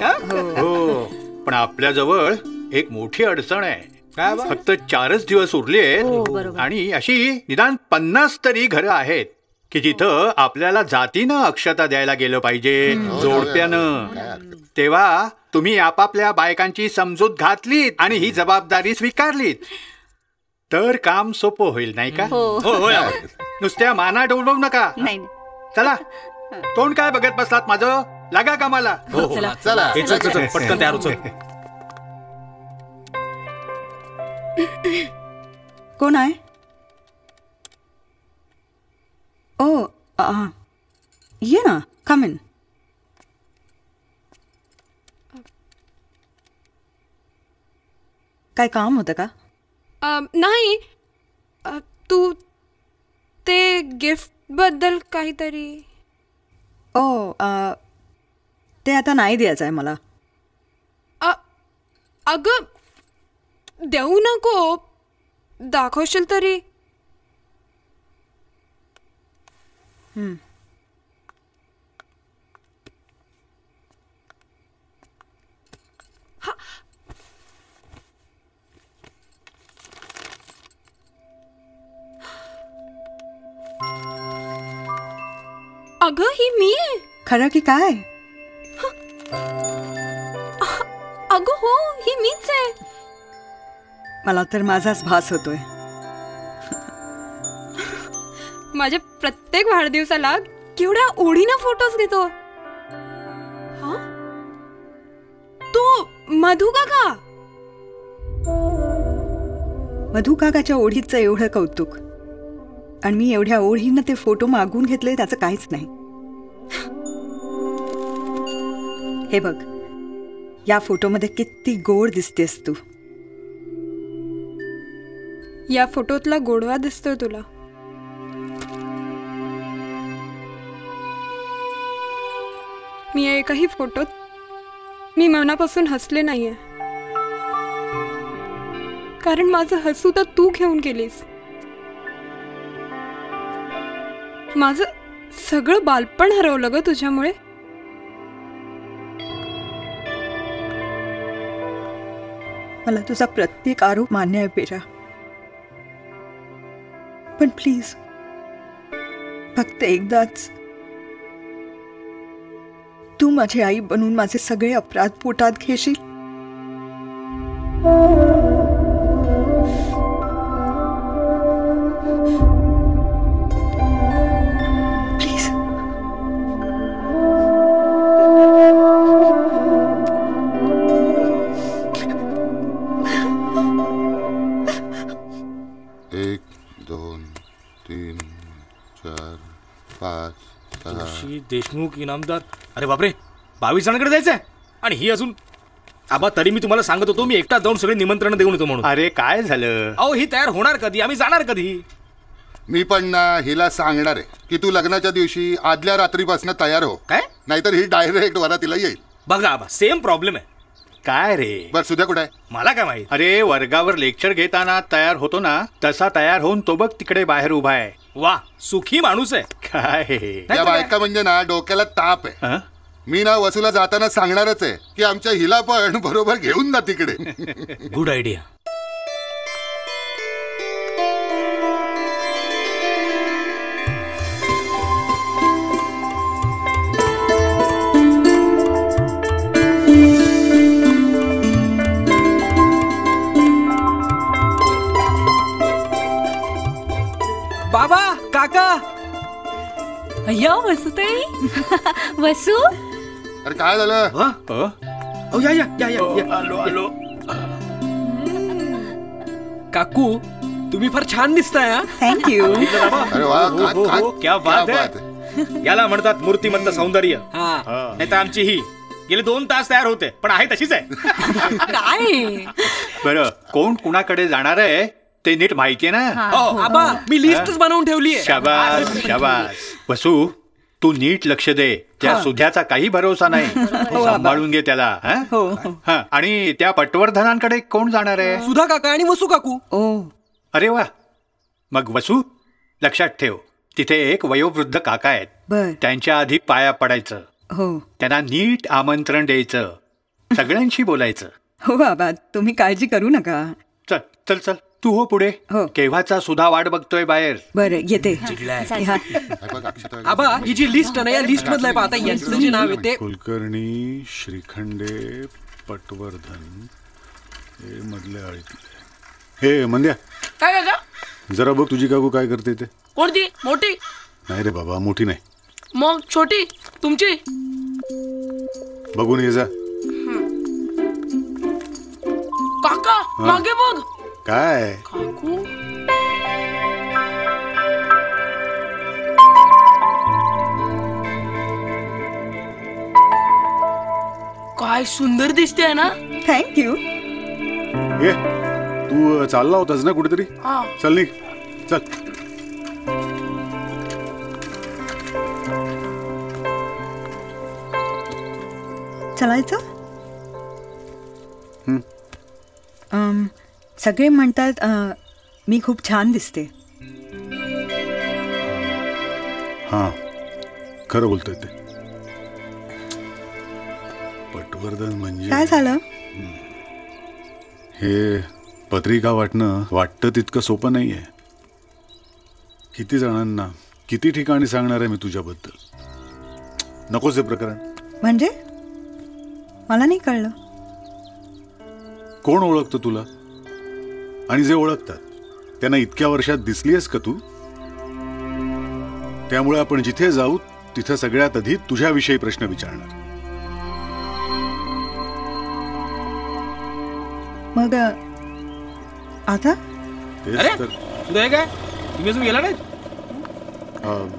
हो, पण आपल्याजवळ एक मोठी अडचण आहे. फक्त 4च दिवस उरले आहेत, आणि अशी निदान 50 तरी घरं आहेत की जिथं आपल्याला जातीनं अक्षता द्यायला गेलं पाहिजे, जोडप्यानं. तेव्हा तुम्ही आपापल्या बायकांची समजूत घातलीत आणि ही जबाबदारी स्वीकारलीत तर काम सोपं होईल, नाही का? नुसत्या माना डोलवू नका. चला, तोंड काय बघत बसलात माझं? लागा कामाला. चला, पटकन तयार होतो. कोण आहे? ओ, ये ना, कम इन. काय काम होतं का? नाही, तू ते गिफ्ट बद्दल काहीतरी. ते आता नाही द्यायचं आहे मला. अगं देऊ नको, दाखवशील तरी. अगं ही मी आहे. खरं की काय? अगं हो, ही मीच आहे. मला तर माझाच भास होतोय. माझ्या प्रत्येक वाढदिवसाला केवढ्या ओढीनं फोटोज घेतो. तो मधू काका. मधू काकाच्या ओढीचं एवढं कौतुक आणि मी एवढ्या ओढीनं ते फोटो मागून घेतले त्याचं काहीच नाही. हे बघ, या फोटोमध्ये किती गोड दिसतेस तू. या फोटोतला गोडवा दिसतोय तुला. मी एकाही फोटोत मी मनापासून हसले नाहीये, कारण माझं हसू तर तू घेऊन गेलीस. माझं सगळं बालपण हरवलं ग तुझ्यामुळे. मला तुझा प्रत्येक आरोप मान्य आहे पेरा, पण प्लीज फक्त एकदाच तू माझी आई बनून माझे सगळे अपराध पोटात घेशील. प्लीज. एक, दोन, तीन, चार, पाच, सहा. देशमुख इनामदार. अरे बापरे, 22 जणांकडे जायचंय. आणि ही अजून. आबा तरी मी तुम्हाला सांगत होतो मी एकटा जाऊन सगळे निमंत्रण देऊन येतो म्हणून. अरे काय झालं? अहो ही तयार होणार कधी, आम्ही जाणार कधी? मी पण ना हिला सांगणार आहे की तू लग्नाच्या दिवशी आदल्या रात्रीपासून तयार हो. काय? नाहीतर ही डायरेक्ट वरातीला येईल. बघा आबा, सेम प्रॉब्लेम आहे. काय रे? बर सुद्धा कुठे आहे? मला काय माहित. अरे वर्गावर लेक्चर घेताना तयार होतो ना, तसा तयार होऊन तो बघ तिकडे बाहेर उभा आहे. वा, सुखी माणूस आहे. काय या बायका म्हणजे ना डोक्याला ताप आहे. मी ना वसूला जाताना सांगणारच आहे की आमच्या हिला पण बरोबर घेऊन जा तिकडे. Good idea. बाबा, काका. अय्या वसुताई. वसू. अरे काय झालं? आलो. काकू, तुम्ही फार छान दिसताय. थँक्यू. अरे वा, क्या बात आहे. याला म्हणतात मूर्तिमंत सौंदर्य. नाही तर आमची ही गेले 2 तास तयार होते, पण आहे तशीच आहे. काय बरं, कोण कुणाकडे जाणार आहे ते नीट माहितीये ना? आबा, मी लिस्टच बनवून ठेवली आहे. शाबास शाबास. वसू, तू नीट लक्ष दे. त्या सुध्याचा काही भरोसा नाही. सांभाळून घे त्याला. आणि त्या पटवर्धनांकडे कोण जाणार आहे? सुधा काका आणि वसू काकू. अरे वा. मग वसू, लक्षात ठेव, तिथे एक वयोवृद्ध काका आहेत. त्यांच्या आधी पाया पडायचं. त्यांना नीट आमंत्रण द्यायचं. सगळ्यांशी बोलायचं. हो बाबा, तुम्ही काळजी करू नका. चल चल चल, तू हो पुढे. केव्हाचा सुद्धा वाट बघतोय बाहेर. बरं येते. आबा, ही जी लिस्ट आहे ना, या लिस्ट मधलं आहे. आता यांचं जे नाव आहे ते कुलकर्णी, श्रीखंडे, पटवर्धन, हे मधले आळीतले. हे मंद्या, काय काका? जरा बघ तुझी काकू काय करते ते. कोणती? मोठी? नाही रे बाबा, मोठी नाही. मग छोटी? तुमची? बघून ये जा. काका, मागे बघ. काय? काकू. काय सुंदर दिसते ना. थँक्यू. ये, तू चालला होतास ना कुठेतरी? चल निघ, चल. चालायचं? सगळे म्हणतात मी खूप छान दिसते. हां, खरं बोलतोय ते. पटवर्धन म्हणजे काय झालं? हे पत्रिका वाटतं तितकं सोपं नाही आहे. किती जणांना किती ठिकाणी सांगणार आहे मी तुझ्याबद्दल. नकोच हे प्रकरण. म्हणजे मला नाही कळलं. कोण ओळखतं तुला? आणि जे ओळखतात त्यांना इतक्या वर्षात दिसलीयस का तू? त्यामुळे आपण जिथे जाऊ तिथे सगळ्यात आधी तुझ्याविषयी प्रश्न विचारणार. मग आता अरे काय तुम्ही अजून गेला नाही?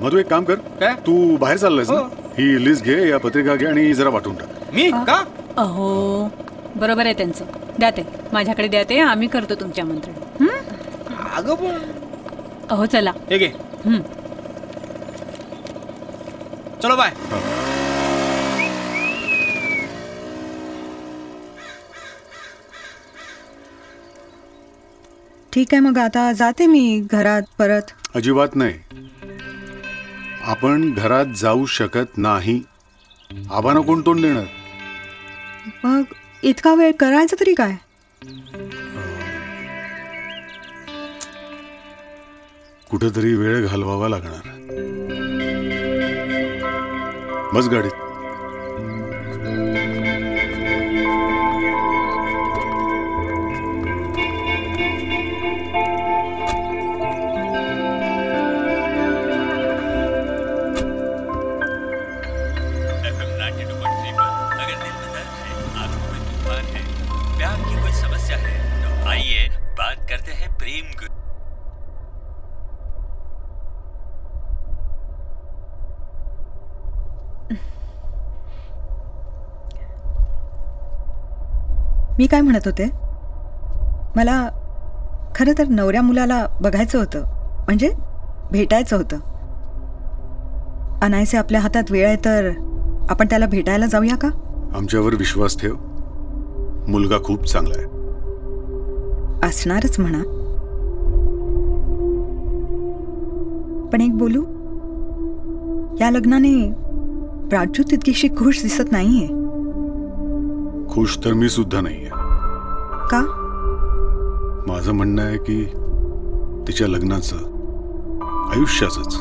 मधू एक काम कर, काय तू बाहेर चाललायस ना? ही लिस्ट घे, या पत्रिका घे आणि जरा वाटून टाक. मी का? अहो बरोबर आहे त्यांचं. द्या ते माझ्याकडे, द्या ते, आम्ही करतो तुमचे आमंत्रण. अगं पण अहो चला हे घे. चलो बाय. ठीक आहे, मग आता जाते मी घरात परत. अजिबात नाही. आपण घरात जाऊ शकत नाही. आबांना कोण तोंड देणार? मग इतका वेळ करायचं तरी काय? कुठेतरी वेळ घालवावा लागणार. बस गाडीत. मी काय म्हणत होते, मला खरं तर नवऱ्या मुलाला बघायचं होतं, म्हणजे भेटायचं होतं. अनायसे आपल्या हातात वेळ आहे तर आपण त्याला भेटायला जाऊया का? आमच्यावर विश्वास ठेव. मुलगा खूप चांगला आहे. असणारच म्हणा. पण एक बोलू, या लग्नाने प्राजू तितकीशी खुश दिसत नाहीये. खुश तर मी सुद्धा नाहीये. का? माझं म्हणणं आहे की तिच्या लग्नाचं, आयुष्याचंच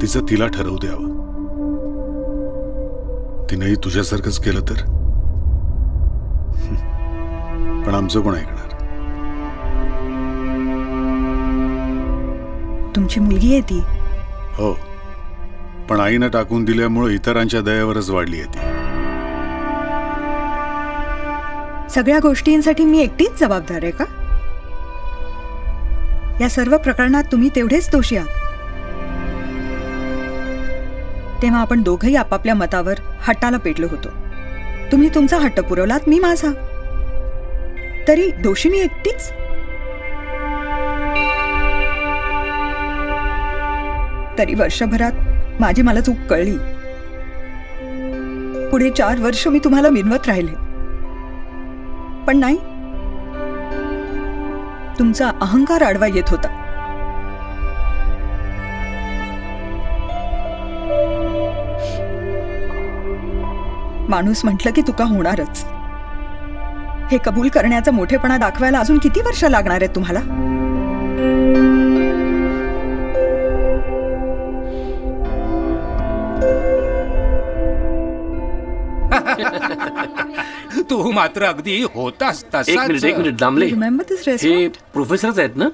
तिचं तिला ठरवू द्यावं. तिनेही तुझ्यासारखंच केलं तर. पण आमचं कोण ऐकणार? तुमची मुलगी आहे ती. हो, पण आईनं टाकून दिल्यामुळे इतरांच्या दयेवरच वाढली आहे ती. सगळ्या गोष्टींसाठी मी एकटीच जबाबदार आहे का? या सर्व प्रकरणात तुम्ही तेवढेच दोषी आहात. तेव्हा आपण दोघंही आपापल्या मतावर हट्टाला पेटलो होतो. तुम्ही तुमचा हट्ट पुरवलात, मी माझा. तरी दोषी मी एकटीच. तरी वर्षभरात माझी मला चूक कळली. पुढे 4 वर्ष मी तुम्हाला मिनवत राहिले. पण नाही, तुमचा अहंकार आडवा येत होता. माणूस म्हटलं की चुका होणारच. हे कबूल करण्याचा मोठेपणा दाखवायला अजून किती वर्ष लागणार आहेत तुम्हाला? तू मात्र अगदी होतास तसाच. एक मिनिट दामले, हे प्रोफेसरच आहेत ना?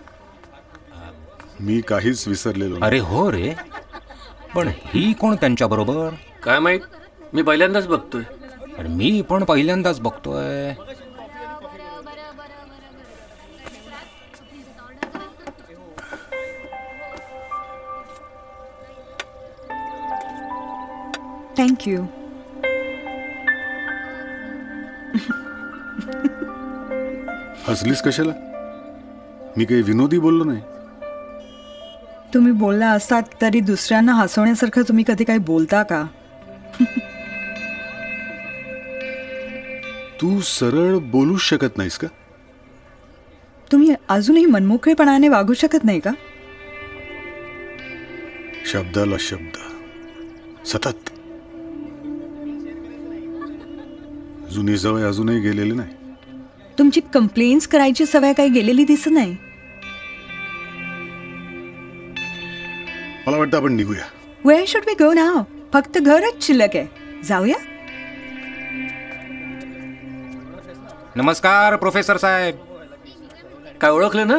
मी काहीच विसरलेलो. अरे हो रे, पण ही कोण त्यांच्या बरोबर? काय माहित, मी पहिल्यांदाच बघतोय. आणि मी पण पहिल्यांदाच बघतोय. थँक्यू. हसलीस कशाला? मी काही विनोदी बोललो नाही. तुम्ही बोलला असतात तरी दुसऱ्यांना हसवण्यासारखं तुम्ही कधी काही बोलता का? तू सरळ बोलूच शकत नाहीस का? तुम्ही अजूनही मनमोकळेपणाने वागू शकत नाही का? शब्दाला शब्द सतत. जुनी सवय अजूनही गेलेली नाही. तुमची कंप्लेंट्स करायची सवय काही गेलेली दिसत नाही. मला वाटतं आपण निघूया. Where should we go now? फक्त घरच शिल्लक आहे. जाऊया. नमस्कार प्रोफेसर साहेब. काय ओळखलं ना?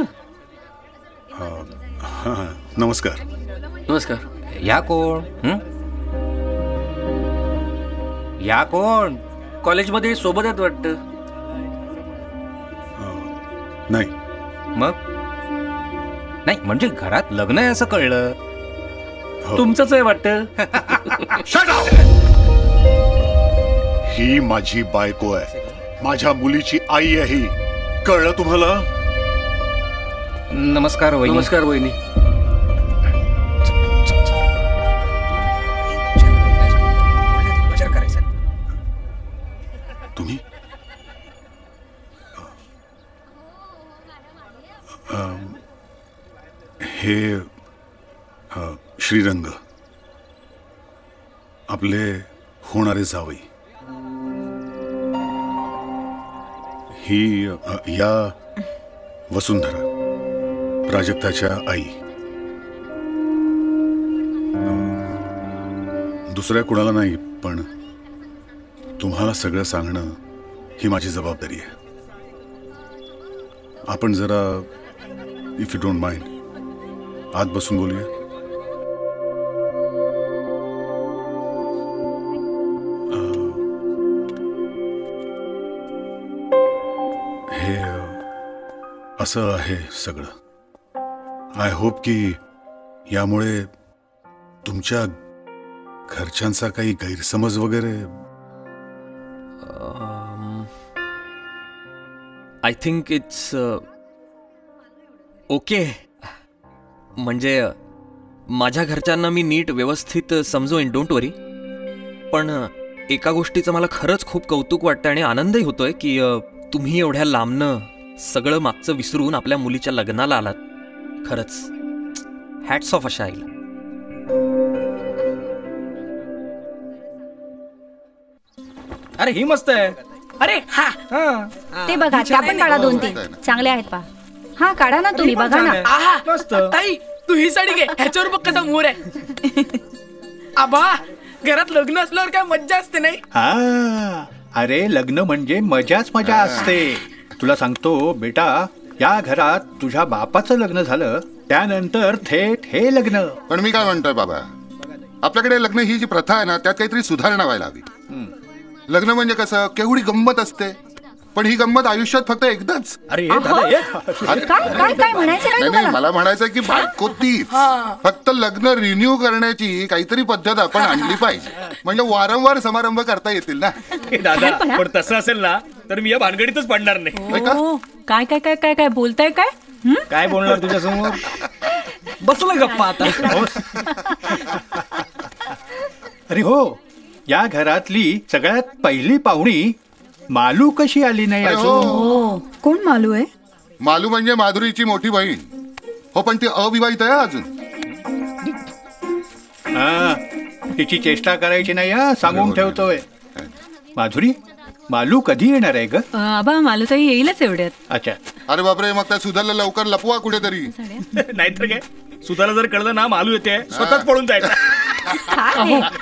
नमस्कार. नमस्कार. या कोण? या कोण? कॉलेजमध्ये सोबत आहेत वाटतं. नाही. मग नाही म्हणजे घरात लग्न आहे असं कळलं. तुमचंच आहे वाटतं. ही माझी बायको आहे. माझ्या मुलीची आई आहे ही. कळलं तुम्हाला? नमस्कार वहिनी. नमस्कार वहिनी. तुम्ही हे श्रीरंग आपले होणारे जावई. ही या वसुंधरा प्राजक्ताच्या आई. दुसऱ्या कुणाला नाही पण तुम्हाला सगळं सांगणं ही माझी जबाबदारी आहे. आपण जरा इफ यू डोंट माइंड आत बसून बोलूया. हे असं आहे सगळं. आय होप की यामुळे तुमच्या घरच्यांचा काही गैरसमज वगैरे. I think it's okay. म्हणजे माझ्या घरच्यांना मी नीट व्यवस्थित समजवईन, डोंट वरी. पण एका गोष्टीचं मला खरंच खूप कौतुक वाटतं आणि आनंदही होतोय की तुम्ही एवढ्या लांबनं सगळं मागचं विसरून आपल्या मुलीच्या लग्नाला आलात. खरंच हॅट्स ऑफ अशा आईला. अरे ही मस्त आहे. अरे हा ते बघा, त्या पण काढा 2-3 चांगले आहेत पा. हा काढा ना तुम्ही, बघा ना. मस्त. ताई तू ही साडी घे, ह्याच्यावर बघ कसा मोर आहे. आबा घरात लग्न असल्यावर काय मज्जा असते नाही? हा अरे लग्न म्हणजे मजाच मजा असते. तुला सांगतो बेटा, या घरात तुझ्या बापाचं लग्न झालं त्यानंतर थेट हे लग्न. पण मी काय म्हणतोय बाबा, आपल्याकडे लग्न ही जी प्रथा आहे ना त्यात काहीतरी सुधारणा व्हायला हवी. लग्न म्हणजे कसं केवढी गंमत असते, पण ही गंमत आयुष्यात फक्त एकदाच. अरे काय म्हणायचं? नाही मला म्हणायचं की बायको तीच, फक्त लग्न रिन्यू करण्याची काहीतरी पद्धत आपण आणली पाहिजे, म्हणजे वारंवार समारंभ करता येतील ना. दादा पण तसं असेल ना तर मी या भानगडीतच पडणार नाही. काय काय काय काय काय बोलताय? काय काय बोलणार तुझ्या समोर? बसला गप्पा आता. अरे हो, या घरातली सगळ्यात पहिली पाहुणी मालू कशी आली नाही अजून? कोण मालू आहे? मालू म्हणजे माधुरीची मोठी बहीण. हो पण ती अविवाहित आहे अजून. तिची चेष्टा करायची नाही हा, सांगून ठेवतोय. माधुरी, मालू कधी येणार आहे ग? आबा मालू ताई येईलच एवढ्यात. अच्छा. अरे बापरे, मग त्या सुधाला लवकर लपवा कुठेतरी. नाहीतर काय, सुधाला जर कळलं ना मालू येते स्वतःच पळून जायचं.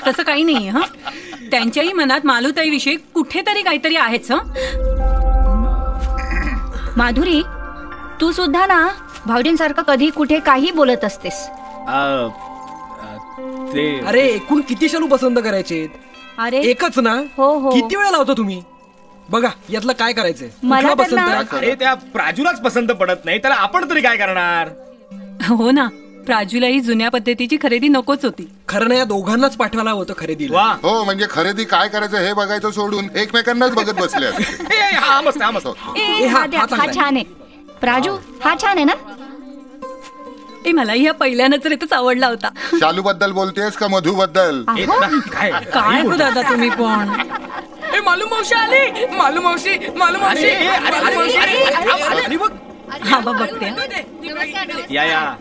तसं काही नाही. हा त्यांच्याही मनात मालूताई विषयी कुठेतरी काहीतरी आहेच. माधुरी, तू सुद्धा ना भाऊजींसारखं कधी कुठे काही बोलत असतेस. अरे एकूण किती शालू पसंत करायचे? अरे एकच ना? हो. किती वेळा लावतो तुम्ही? बघा यातलं काय करायचंय? मला अरे त्या प्राजूलाच पसंत पडत नाही, त्याला आपण तरी काय करणार? हो ना, प्राजूलाही जुन्या पद्धतीची खरेदी नकोच होती. खरं ना, या दोघांनाच पाठवायला होतं खरेदीला. हो म्हणजे खरेदी काय करायचं हे बघायचं सोडून एकमेकांनाच बघत बसले. हा छान आहे. प्राजू हा छान आहे ना? मलाही हा पहिल्या नजरेतच आवडला होता. शालू बद्दल बोलतेस का मधू बद्दल? काय हो दादा तुम्ही पण. मालू मावशी आली. मालू मावशी, मालू मावशी. आबा बघते. या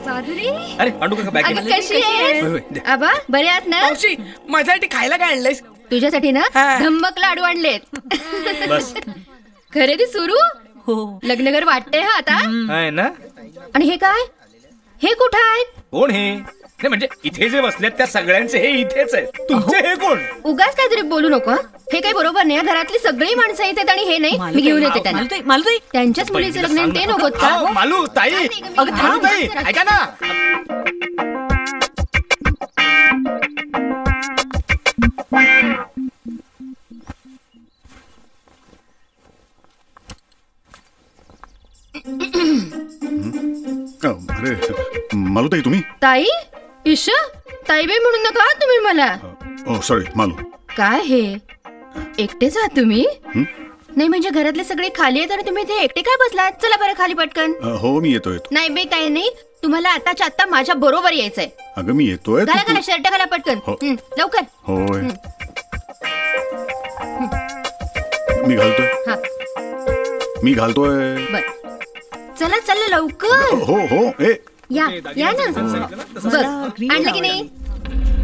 माधुरी, अरे पांडू काका बॅग अगं कशी आहेस? आबा बरे आहात ना? मावशी माझ्यासाठी खायला काय आणलंयस? तुझ्यासाठी ना धम्मक लाडू आणलेत. बस खरेदी सुरू. हो, लग्नगर वाटतंय हा आता. आहे ना. आणि हे काय? हे कुठं आहेत? कोण हे? नाही म्हणजे इथे जे बसलेत त्या सगळ्यांचे हे इथेच आहे. तुमचे हे कोण? उगाच काहीतरी बोलू नको हं? हे काही बरोबर नाही. घरातली सगळी माणसं येतात आणि हे नाही. मी घेऊन येते त्यांना. त्यांच्याच मुलीचे लग्न आणि ते नकोत का? मालू ताई, मालू ताई, ऐका ना. अरे मालूताई तुम्ही? ताई, ईश, ताईबाई म्हणून नका तुम्ही मला. ओ सॉरी मालू. काय हे एकटेच आहात तुम्ही? नाही म्हणजे घरातले सगळे खाली आहेत आणि तुम्ही ते एकटे काय बसलात? चला बरं खाली पटकन. हो मी येतोय. नाही बे काय नाही, तुम्हाला आताच्या आता माझ्या बरोबर यायचंय. अगं मी येतोय. घाला घाला शर्ट घाला पटकन. लवकर. होय मी घालतोय. हा मी घालतोय. बर चला चला लवकर. हो हो ए या या ना. बर आणलं की नाही?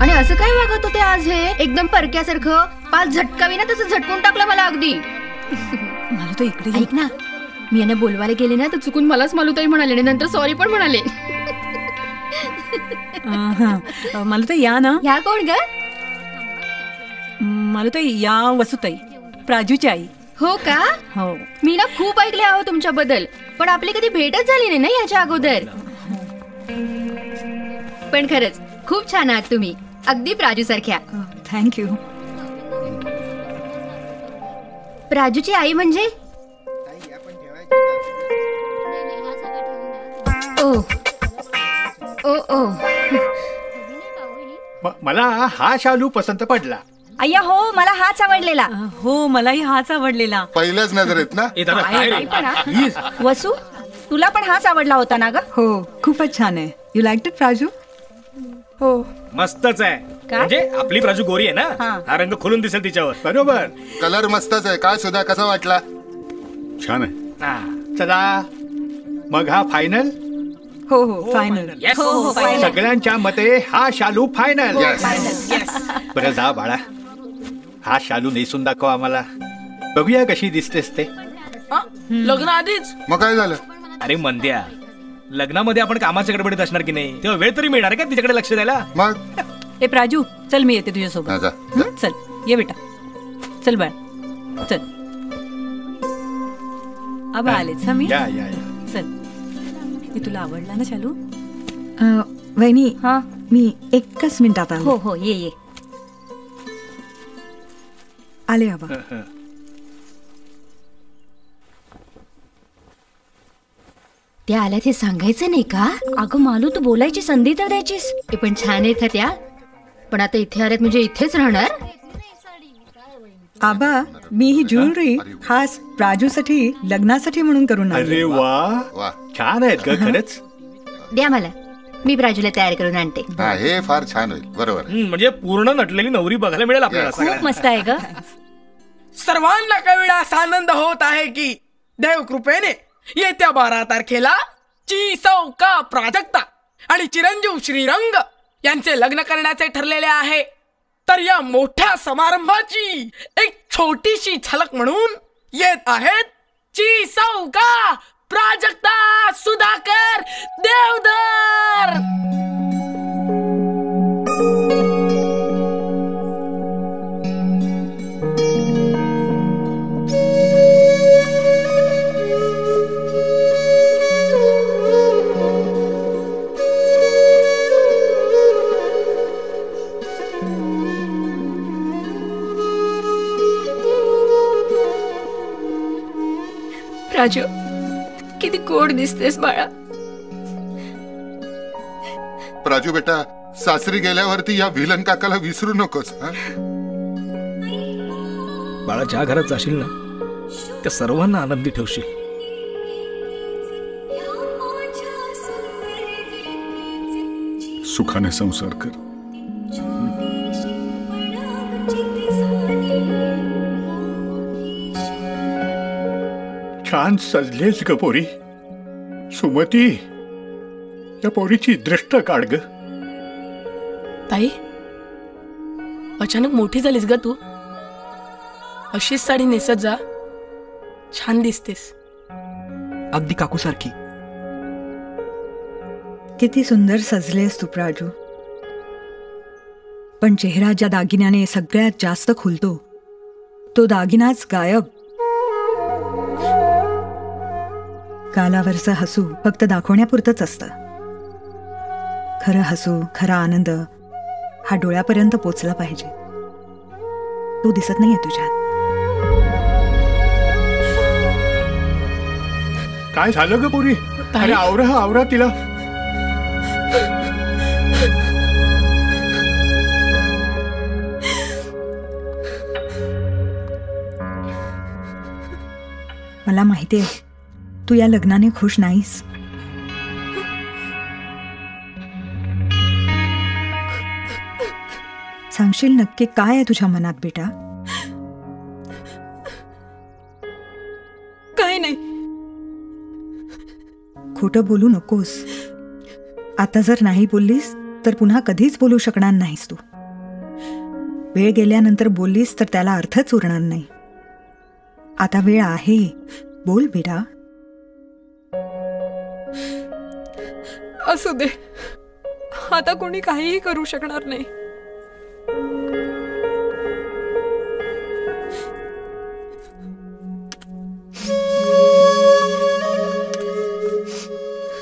आणि असं काय वागत होते आज हे एकदम परक्यासारखं? पाच झटकावी ना तसं झटकून टाकलं मला अगदी. मला तो इकडे ऐक ना, मी यांना बोलवायला गेले ना तर चुकून मलाच मालूताई म्हणाले आणि नंतर सॉरी पण म्हणाले. मला तर या ना. या कोण ग? मला तर या वसुताई, प्राजूची आई. हो का? हो. मी ना खूप ऐकले आहो तुमच्याबद्दल, पण आपली कधी भेटच झाली नाही ना याच्या अगोदर. पण खरंच खूप छान आहात तुम्ही, अगदी प्राजू सारख्या. थँक्यू. प्राजूची आई म्हणजे? ओ ओ ओ मला हा शालू पसंत पडला. अय्या हो, मला हाच आवडलेला. हो मलाही हाच आवडलेला. पहिल्याच नजरेत ना. वसू, तुला पण हाच आवडला होता ना ग? हो खूपच छान आहे. You like it Praju? हो मस्तच आहे. म्हणजे आपली प्राजू गोरी आहे ना, हा रंग खोलून दिसेल तिच्यावर. बरोबर. कलर मस्तच आहे. काय सुद्धा कसा वाटला? छान आहे. चला मग हा फायनल. हो हो फायनल. सगळ्यांच्या मते हा शालू फायनल. बरं जा बाळा, हा शालू नेसून दाखव आम्हाला, बघूया कशी दिसतेस ते. लग्न आधीच? मग काय झालं? अरे मंद्या, लग्नामध्ये आपण कामाच्या गडबडीत असणार की नाही, तेव्हा वेळ तरी मिळणार का तिच्याकडे लक्ष द्यायला? मग ए प्राजू चल, मी येते तुझ्यासोबत. चल ये बेटा, चल बाळ चल. आबा आलेच. हा मी चल. मी तुला आवडला ना शालू? वहिनी मी एकच मिनिटात आले. हो हो ये ये. आले आबा. त्या आल्यात हे सांगायचं नाही का? अगं मालू, तू बोलायची संधी तर द्यायचीस. ते पण छान आहेत त्या, पण आता इथे आल्यात म्हणजे इथेच राहणार. आबा मी ही ज्वेलरी खास प्राजूसाठी लग्नासाठी म्हणून करून आणली. अरे वा, छान आहेत ग खरंच. द्या मला, मी प्राजूला तयार करून आणते. हे फार छान होईल. बरोबर. म्हणजे पूर्ण नटलेली नवरी बघायला मिळेल आपल्याला. खूप मस्त आहे ग. सर्वांना कळविला असा आनंद होत आहे की देव कृपेने येत्या 12 तारखेला चिसौका प्राजक्ता आणि चिरंजीव श्रीरंग यांचे लग्न करण्याचे ठरलेले आहे. तर या मोठ्या समारंभाची एक छोटीशी झलक म्हणून येत आहेत चिसौका प्राजक्ता सुधाकर देवधर. प्राजू, किती गोड दिसतेस बाळा. प्राजू बेटा, सासरी गेल्यावरती या विलन काकाला विसरू नकोस. बाळा, ज्या घरात जाशील ना त्या सर्वांना आनंदी ठेवशील. सुखाने संसार कर. छान सजलेस ग पोरी. सुमती, या पोरीची दृष्ट काढ ग. ताई, अचानक मोठी झालीस ग तू. अशीच साडी नेसत जा, छान दिसतेस. अगदी काकू सारखी. किती सुंदर सजलेस तू प्राजू. पण चेहरा ज्या दागिन्याने सगळ्यात जास्त खुलतो तो दागिनाच गायब. गालावरचं हसू फक्त दाखवण्यापुरतंच असतं. खरं हसू, खरा आनंद हा डोळ्यापर्यंत पोचला पाहिजे. तो दिसत नाहीये तुझ्यात. काय झालं ग पोरी? अरे आवरा आवरा तिला. मला माहितीये तू या लग्नाने खुश नाहीस. सांगशील नक्की काय आहे तुझ्या मनात बेटा? काही नाही. खोटं बोलू नकोस. आता जर नाही बोललीस तर पुन्हा कधीच बोलू शकणार नाहीस तू. वेळ गेल्यानंतर बोललीस तर त्याला अर्थच उरणार नाही. आता वेळ आहे, बोल बेटा. असू दे, आता कोणी काहीही करू शकणार नाही.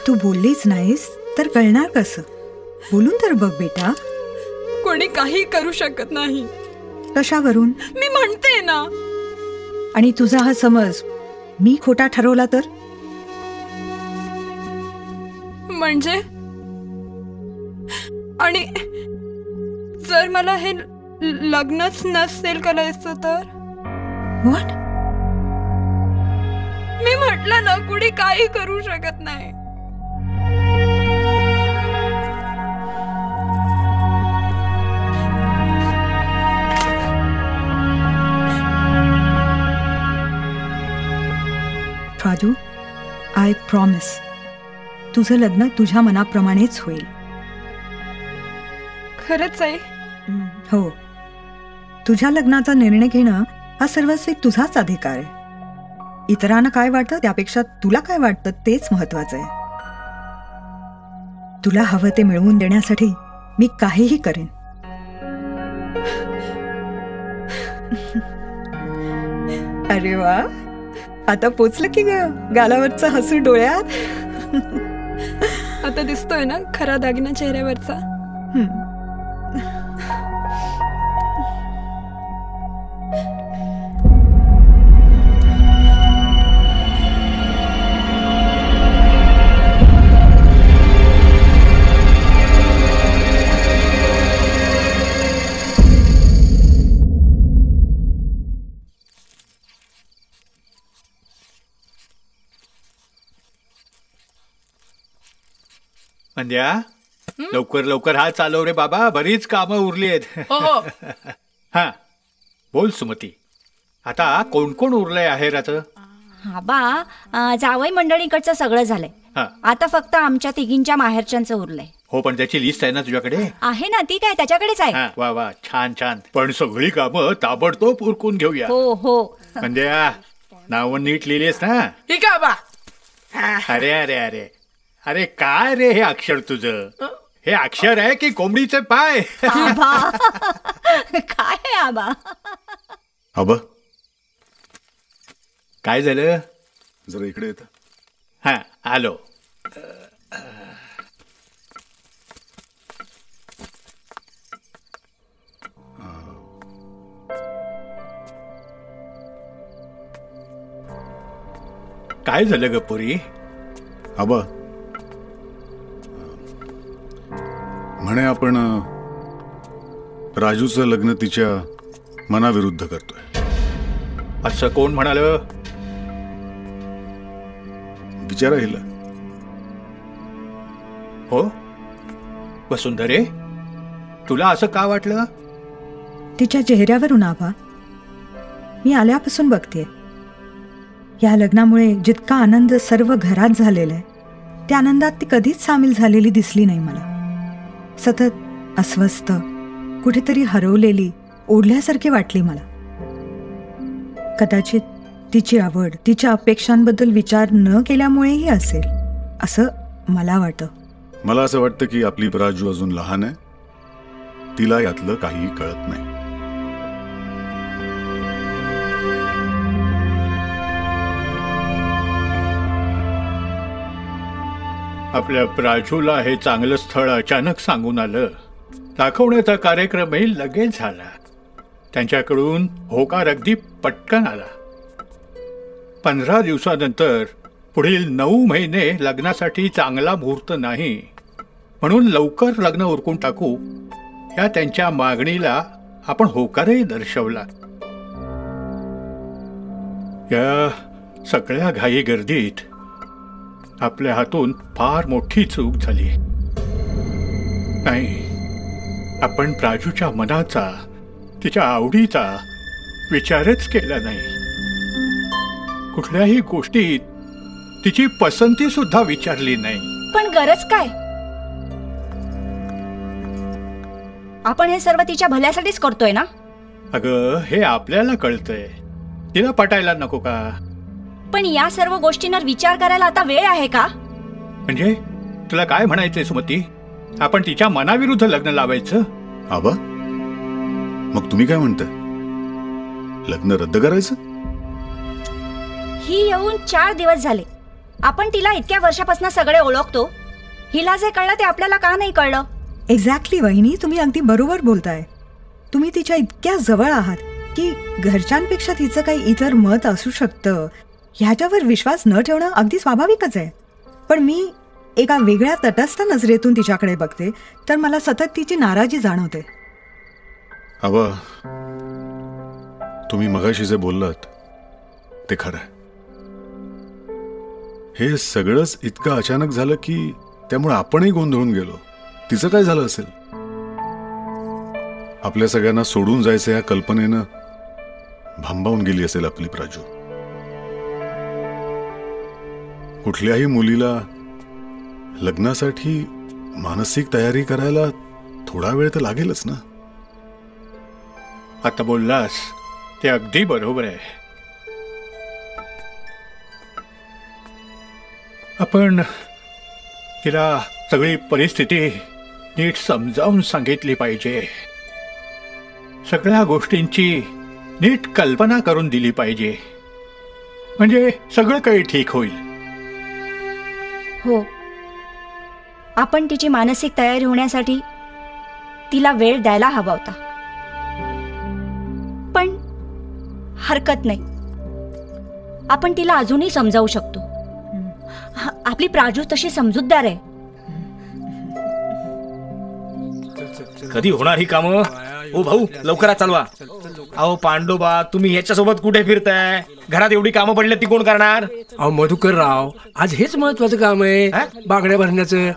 तू बोललीच नाहीस तर कळणार कसं? बोलून तर बघ बेटा. कोणी काही करू शकत नाही. कशावरून? मी म्हणते ना. आणि तुझा हा समज मी खोटा ठरवला तर? म्हणजे? आणि जर मला हे लग्नच नसेल करायचं तर? व्हॉट? मी म्हटलं ना, कुणी काही करू शकत नाही. राजू, आय प्रॉमिस तुझं लग्न तुझ्या मनाप्रमाणेच होईल. खरंच आहे? हो. तुझ्या लग्नाचा निर्णय घेणं हा सर्वस्वी तुझाच अधिकार आहे. इतरांना काय वाटतं त्यापेक्षा तुला काय वाटतं तेच महत्वाचं आहे. तुला हवं ते मिळवून देण्यासाठी मी काहीही करेन. अरे वा, आता पोचलं की ग गालावरचं हसू डोळ्यात. आता दिसतोय ना खरा दागिना चेहऱ्यावरचा. मंद्या, लवकर लवकर हा चालव रे बाबा, बरीच कामं उरली आहेत. हा बोल सुमती, आता कोण कोण उरलंय आहेराचं? हा बा, जावई मंडळीकडचं सगळं झालंय. आता फक्त आमच्या तिघींच्या माहेरच्यांचं उरलंय. हो, पण त्याची लिस्ट आहे ना तुझ्याकडे? आहे ना, ती काय त्याच्याकडेच आहे. वा वा, छान छान. पण सगळी कामं ताबडतोब उरकून घेऊया. हो हो. मंद्या, नाव नीट लिहिलेस ना? ठीक आहे बा. अरे अरे अरे अरे, काय रे हे अक्षर तुझं? हे अक्षर आहे की कोंबडीचे पाय? काय आहे आबा? आबा, काय झालं? जरा इकडे येतं. हा, आलो. काय झालं ग पोरी? आबा, म्हणे आपण राजूचं लग्न तिच्या मनाविरुद्ध करतोय. असं कोण म्हणाल? विचारा हिला. हो वसुंधरे, तुला असं का वाटलं? तिच्या चेहऱ्यावरून आबा, मी आल्यापासून बघते या लग्नामुळे जितका आनंद सर्व घरात झालेला आहे त्या आनंदात ती कधीच सामील झालेली दिसली नाही मला. सतत अस्वस्थ, कुठेतरी हरवलेली, ओढल्यासारखी वाटली मला. कदाचित तिची आवड, तिच्या अपेक्षांबद्दल विचार न केल्यामुळेही असेल असं मला वाटतं. मला असं वाटतं की आपली प्राजू अजून लहान आहे, तिला यातलं काहीही कळत नाही. आपल्या प्राजूला हे चांगलं स्थळ अचानक सांगून आलं. दाखवण्याचा कार्यक्रमही लगेच झाला. त्यांच्याकडून होकार अगदी पटकन आला. 15 दिवसानंतर पुढील 9 महिने लग्नासाठी चांगला मुहूर्त नाही, म्हणून लवकर लग्न उरकून टाकू या त्यांच्या मागणीला आपण होकारही दर्शवला. या सगळ्या घाई गर्दीत आपल्या हातून फार मोठी चूक झाली. नाही, आपण प्राजूच्या मनाचा, तिच्या आवडीचा विचारच केला नाही. कुठल्याही गोष्टीत तिची पसंती सुद्धा विचारली नाही. पण गरज काय? आपण हे सर्व तिच्या भल्यासाठीच करतोय ना. अगं, हे आपल्याला कळतंय, तिला पटायला नको का? पण या सर्व गोष्टींवर विचार करायला आता वेळ आहे का? म्हणजे तुला काय म्हणायचंय सुमती? आपण तिच्या मनाविरुद्ध लग्न लावायचं? आबा, मग तुम्ही काय म्हणताय? लग्न रद्द करायचं? ही येऊन 4 दिवस झाले. आपण तिला इतक्या वर्षापासून सगळे ओळखतो. हिला जे कळलं ते आपल्याला का नाही कळलं? एक्झॅक्टली वहिनी, तुम्ही अगदी बरोबर बोलताय. तुम्ही तिच्या इतक्या जवळ आहात की घरच्यांपेक्षा तिचं काही इतर मत असू शकतं ह्याच्यावर विश्वास न ठेवणं अगदी स्वाभाविकच आहे. पण मी एका वेगळ्या तटस्थ नजरेतून तिच्याकडे बघते तर मला सतत तिची नाराजी जाणवते. आबा, तुम्ही मगाशी जे बोललात ते खरं आहे. हे सगळंच इतकं अचानक झालं की त्यामुळे आपणही गोंधळून गेलो. तिचं काय झालं असेल? आपल्या सगळ्यांना सोडून जायचं या कल्पनेनं भांबावून गेली असेल आपली प्राजू. कुठल्याही मुलीला लग्नासाठी मानसिक तयारी करायला थोडा वेळ तर लागेलच ना. आता बोललास ते अगदी बरोबर आहे. आपण तिला सगळी परिस्थिती नीट समजावून सांगितली पाहिजे. सगळ्या गोष्टींची नीट कल्पना करून दिली पाहिजे, म्हणजे सगळं काही ठीक होईल. हो, आपण तिची मानसिक तयारी होण्यासाठी तिला वेळ द्यायला हवा होता. पण हरकत नाही, आपण तिला अजूनही समजावू शकतो. आपली प्राजू तशी समजूतदार आहे. कधी होणार ही कामं? ओ भाऊ, लवकरात चालवा. अहो पांडोबा, तुम्ही ह्याच्यासोबत कुठे फिरताय? घरात एवढी कामं पडली, ती कोण करणार? अहो मधुकर राव, आज हेच महत्वाचं काम आहे, बांगड्या भरण्याचं.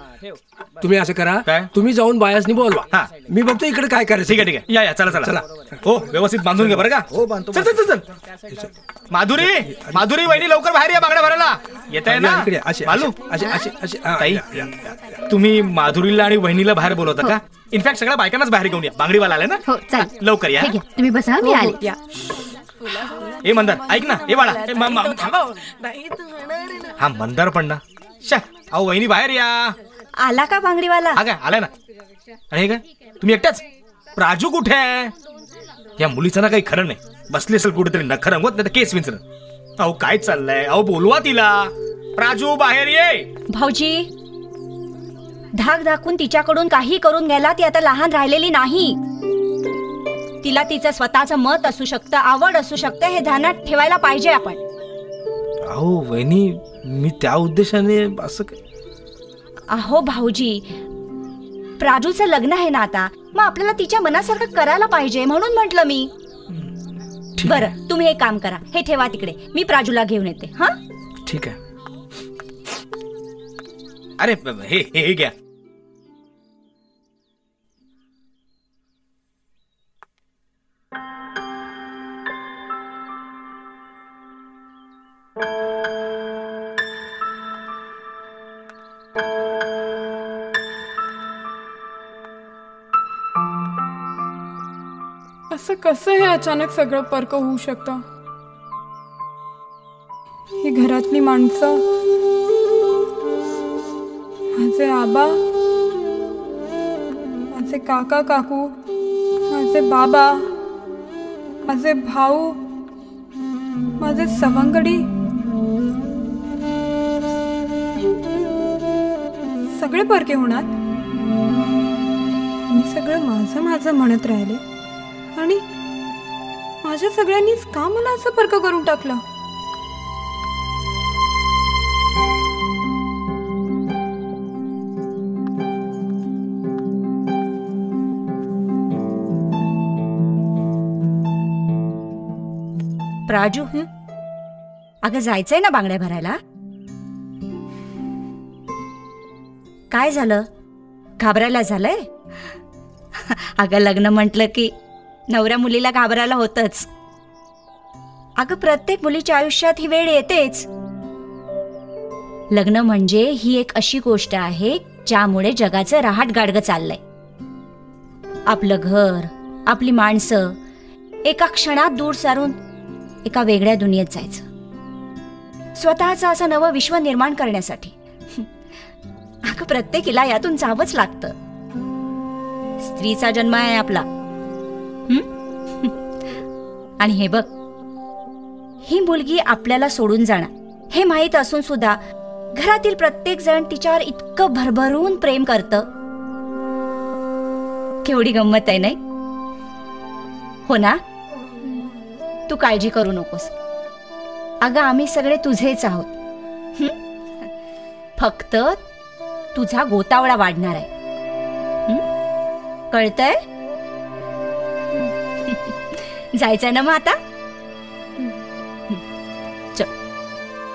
तुम्ही असं करा, तुम्ही जाऊन बायासनी बोलवा. मी बघतो इकडे काय करायचं. ठीक आहे, ठीक आहे. या चला चला चला. हो, व्यवस्थित बांधून घ्या बरं का. हो, बांधतो. चल चल चल. माधुरी, माधुरी वहिनी, लवकर बाहेर या बांगड्या भरायला. येत आहे ना? मालू, ताई, तुम्ही माधुरीला आणि वहिनीला बाहेर बोलवता का? इनफॅक्ट सगळ्या बायकांनाच बाहेर घेऊन या. बांगडीवाला आलाय ना. हो, चला लवकर या. तुम्ही बसा, मी आले. ए मंदार, ऐक ना. ए बाळा, हा मंदार पण ना. अहो वहिनी बाहेर या. आला का बांगडीवाला? हा काय, आलाय ना. आणि हे काय, तुम्ही एकट्याच? प्राजू कुठे आहे? या मुलीचं ना काही खरं नाही. बसली असेल कुठेतरी नखर रंगवत, नाही तर केस विंचर. अहो काय चाललंय? अहो बोलवा तिला. प्राजू बाहेर ये. भाऊजी, धाक दाखवून तिच्याकडून काही करून घ्यायला ती आता लहान राहिलेली नाही. तिला तिचं स्वतःचं मत असू शकतं, आवड असू शकते, हे ध्यानात ठेवायला पाहिजे आपण. अहो वहिनी, मी त्या उद्देशाने असं काय. अहो भाऊजी, प्राजूचं लग्न आहे ना आता, मग आपल्याला तिच्या मनासारखं करायला पाहिजे म्हणून म्हटलं मी. बरं, तुम्ही एक काम करा, हे ठेवा तिकडे, मी प्राजूला घेऊन येते. हा, ठीक आहे. अरे हे घ्या. असं कसं हे अचानक सगळं परक होऊ शकतं? ही घरातली माणसं, माझे आबा, माझे काका काकू, माझे बाबा, माझे भाऊ, माझे सवंगडी, सगळे परके होणार. मी सगळं माझं माझं म्हणत राहिले आणि माझ्या सगळ्यांनीच का मला असं परक करून टाकलं? प्राजू, अगं जायचंय ना बांगड्या भरायला? काय झालं? घाबरायला झालंय? अगं लग्न म्हटलं की नवऱ्या मुलीला घाबरायला होतच. अगं प्रत्येक मुलीच्या आयुष्यात ही वेळ येतेच. लग्न म्हणजे ही एक अशी गोष्ट आहे ज्यामुळे जगाचं रहाट गाडगं चाललंय. आपलं घर, आपली माणसं एका क्षणात दूर सारून एका वेगळ्या दुनियेत जायचं, स्वतःचं असं नवं विश्व निर्माण करण्यासाठी. अगं प्रत्येकीला यातून जावंच लागतं. स्त्रीचा जन्म आहे आपला. आणि हे बघ, ही मुलगी आपल्याला सोडून जाणार हे माहीत असून सुद्धा घरातील प्रत्येक जण तिच्यावर इतकं भरभरून प्रेम करतं. केवढी गंमत आहे नाही? हो ना? तू काळजी करू नकोस. अगं आम्ही सगळे तुझेच आहोत. फक्त तुझा गोतावळा वाढणार आहे. कळतंय? जायचं ना मग आता? चल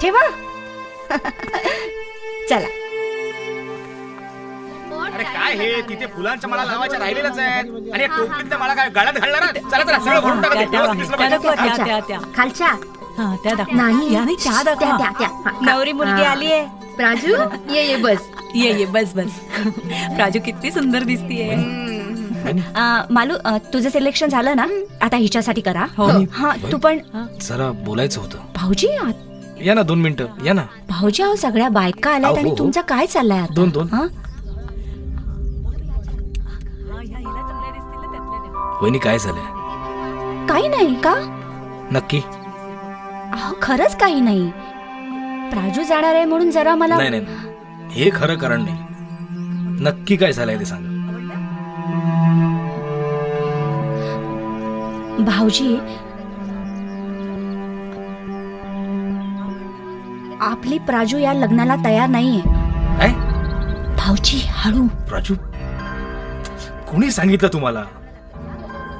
ठेवा. चला. अरे काय हे, तिथे फुलांच्या माळा लावायच्या राहिलेल्याच आहेत आणि टोपलीतल्या माळा काय गाळ्यात घालणार? चला चला सगळं भरून टाका. खालच्या नवरी मुलगी आली आहे. प्राजू ये बस. ये बस बस. प्राजू किती सुंदर दिसतीये. मालू, तुझं सिलेक्शन झालं ना? आता हिच्यासाठी करा. हा तू पण जरा बोलायचं होतं. भाऊजी या ना 2 मिनिटं, या ना. भाऊजी अहो सगळ्या बायका आल्यात आणि तुमचं काय चाललंय आता? 2 वहिनी काय झालंय? काही नाही का? नक्की? अहो खरंच काही नाही. प्राजू जाणार आहे म्हणून जरा मला. नाही, हे खरं कारण नाही. नक्की काय झालंय ते सांगा. भाऊजी, आपली प्राजू या लग्नाला तयार नाहीये. भाऊजी हळू. प्राजू कोणी सांगितलं तुम्हाला?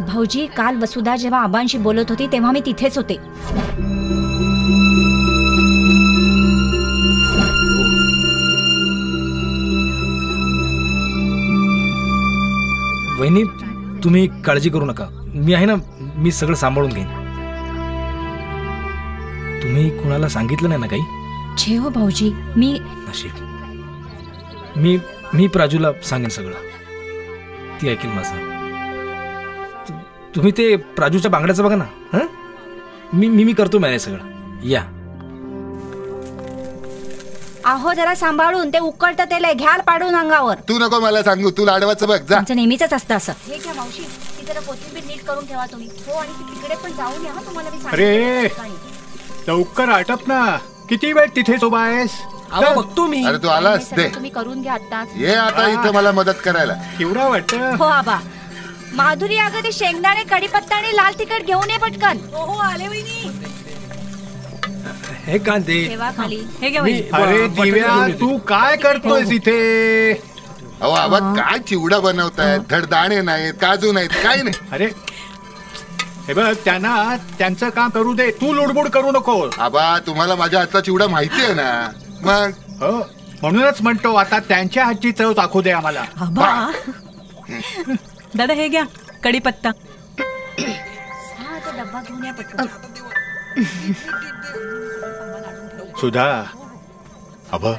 भाऊजी, काल वसुधा जेव्हा आबांशी बोलत होती तेव्हा मी तिथेच होते. वहिनी तुम्ही काळजी करू नका. मी आहे ना, मी सगळं सांभाळून घेईन. तुम्ही कुणाला सांगितलं नाही ना काही? छे हो भाऊजी, मी नशीब. मी प्राजूला सांगेन सगळं. ती ऐकेल माझं. तुम्ही ते प्राजूच्या बांगड्याचं बघा ना. हं? मी करतो मॅनेज सगळं. या. अहो जरा सांभाळून, ते उकळतं तेल आहे, घ्याल पाडून अंगावर. तू नको मला सांगू, तू लाडवाचं बघ. जा. नेहमीच असतं असं. हे घ्या मावशी, ती जरा कोथिंबीर नीट करून ठेवा तुम्ही. हो, आणि तिकडे पण जाऊन या. तुम्हाला मी अरे लवकर आटप ना. किती वेळ तिथेच उभा आहेस? बघतो मी. अरे तू आलास दे. तुम्ही करून घ्या आता. ये आता इथं मला मदत करायला. केवढा वाटतं? हो आबा. माधुरी, अगं ते शेंगदाणे, कढीपत्ता आणि लाल तिखट घेऊन ये पटकन. हो आले वहिनी. हे कांदे ठेवा खाली. हे घ्या वहिनी. अरे दिव्या, तू काय करतोयस इथे? अहो आबा, काय चिवडा बनवतायत? धडदाणे नाहीत, काजू नाहीत, काही नाही. अरे हे बघ, त्यांचं काम करू दे, तू लुडबुड करू नको. आबा, तुम्हाला माझ्या हातचा चिवडा माहिती आहे ना. मग हो, म्हणूनच म्हणतो आता त्यांच्या हातची चव दाखवू दे आम्हाला. दादा हे घ्या कढीपत्ता. डब्बा घेऊन या पटकन. सुधा, आबा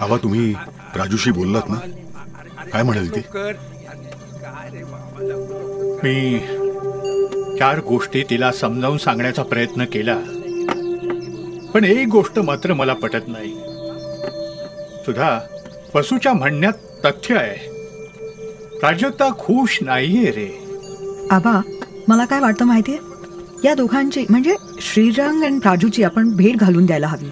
आबा तुम्ही राजूशी बोललात ना? काय म्हणाली ती? मी 4 गोष्टी तिला समजावून सांगण्याचा प्रयत्न केला, पण एक गोष्ट मात्र मला पटत नाही. सुधा, वसूच्या म्हणण्यात तथ्य आहे. प्राजक्ता खुश नाहीये रे. आबा, मला काय वाटतं माहितीये, या दोघांची म्हणजे श्रीरंग आणि प्राजूची आपण भेट घालून द्यायला हवी.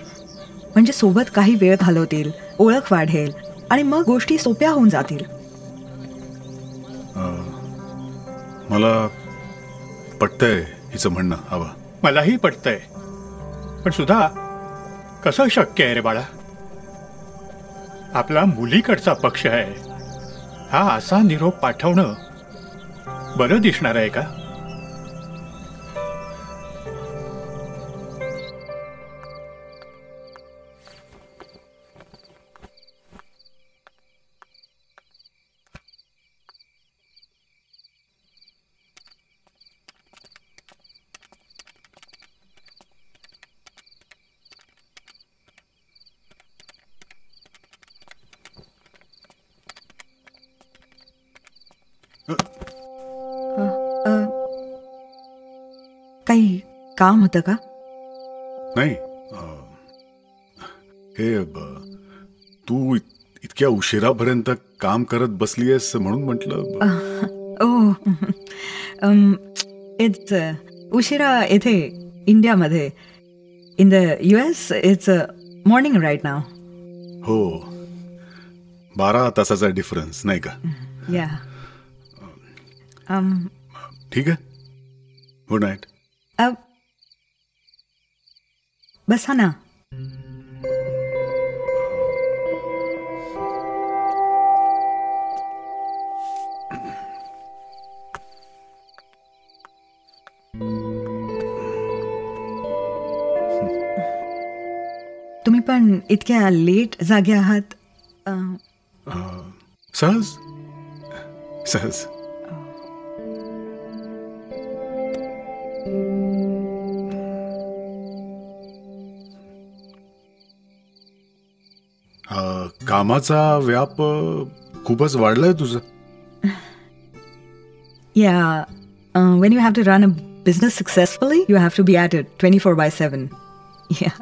म्हणजे सोबत काही वेळ घालवतील, ओळख वाढेल आणि मग गोष्टी सोप्या होऊन जातील. मला पटतंय हिचं म्हणणं. हवा मलाही पटतंय, पण सुद्धा कसं शक्य आहे रे बाळा? आपला मुलीकडचा पक्ष आहे, हा असा निरोप पाठवणं बरं दिसणार आहे का? काही काम होतं का? नाही, हे तू इतक्या उशिरापर्यंत काम करत बसलीयस म्हणून म्हटलं. इट्स उशिरा येथे इंडियामध्ये. In the US it's morning right now. हो, 12 तासाचा डिफरन्स नाही का? या. ठीक आहे, गुड नाईट. बसा ना. तुम्ही पण इतक्या लेट जागे आहात? सहज सहज. कामाचा व्याप खूपच वाढलाय तुझं. Yeah, when you have to run a business successfully, you have to be at it 24/7. Yeah.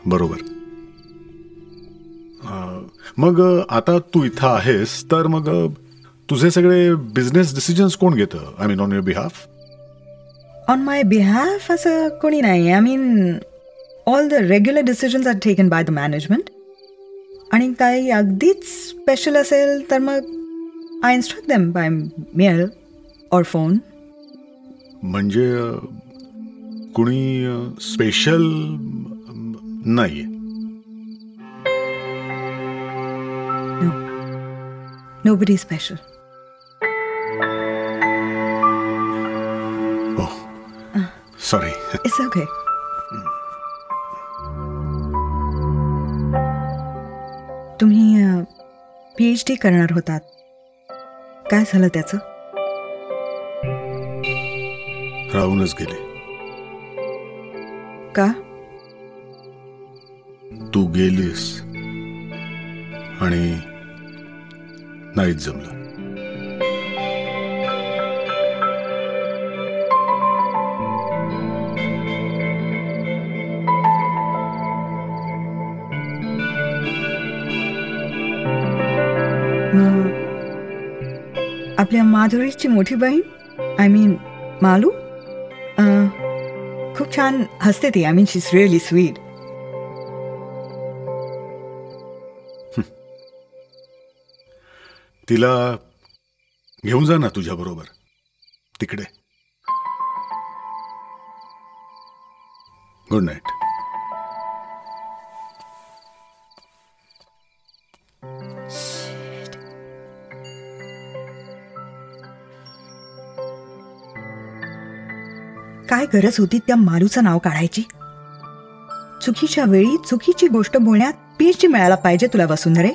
बरोबर. मग आता तू इथं आहेस तर मग तुझे सगळे बिझनेस डिसिजन्स कोण घेतं? I mean on your behalf. On my behalf असं कोणी नाही. I mean, all the regular decisions are taken by the management. आणि काही अगदीच स्पेशल असेल तर मग I instruct them by mail or phone. म्हणजे कुणी स्पेशल नाहीये? Nobody special. Oh, sorry. It's okay. तुम्ही PhD करणार होतात, काय झालं त्याचं? राहूनच गेले. का? तू गेलीस आणि नाहीच जमलं. आपल्या माधुरीची मोठी बहीण, आय मीन मालू, खूप छान हसते ती. I mean she is really sweet. तिला घेऊन जा ना तुझ्या बरोबर तिकडे. Good night. काय गरज होती त्या मालूचं नाव काढायची? चुकीच्या वेळी चुकीची गोष्ट बोलण्यात PhD मिळायला पाहिजे तुला वसुंधरे.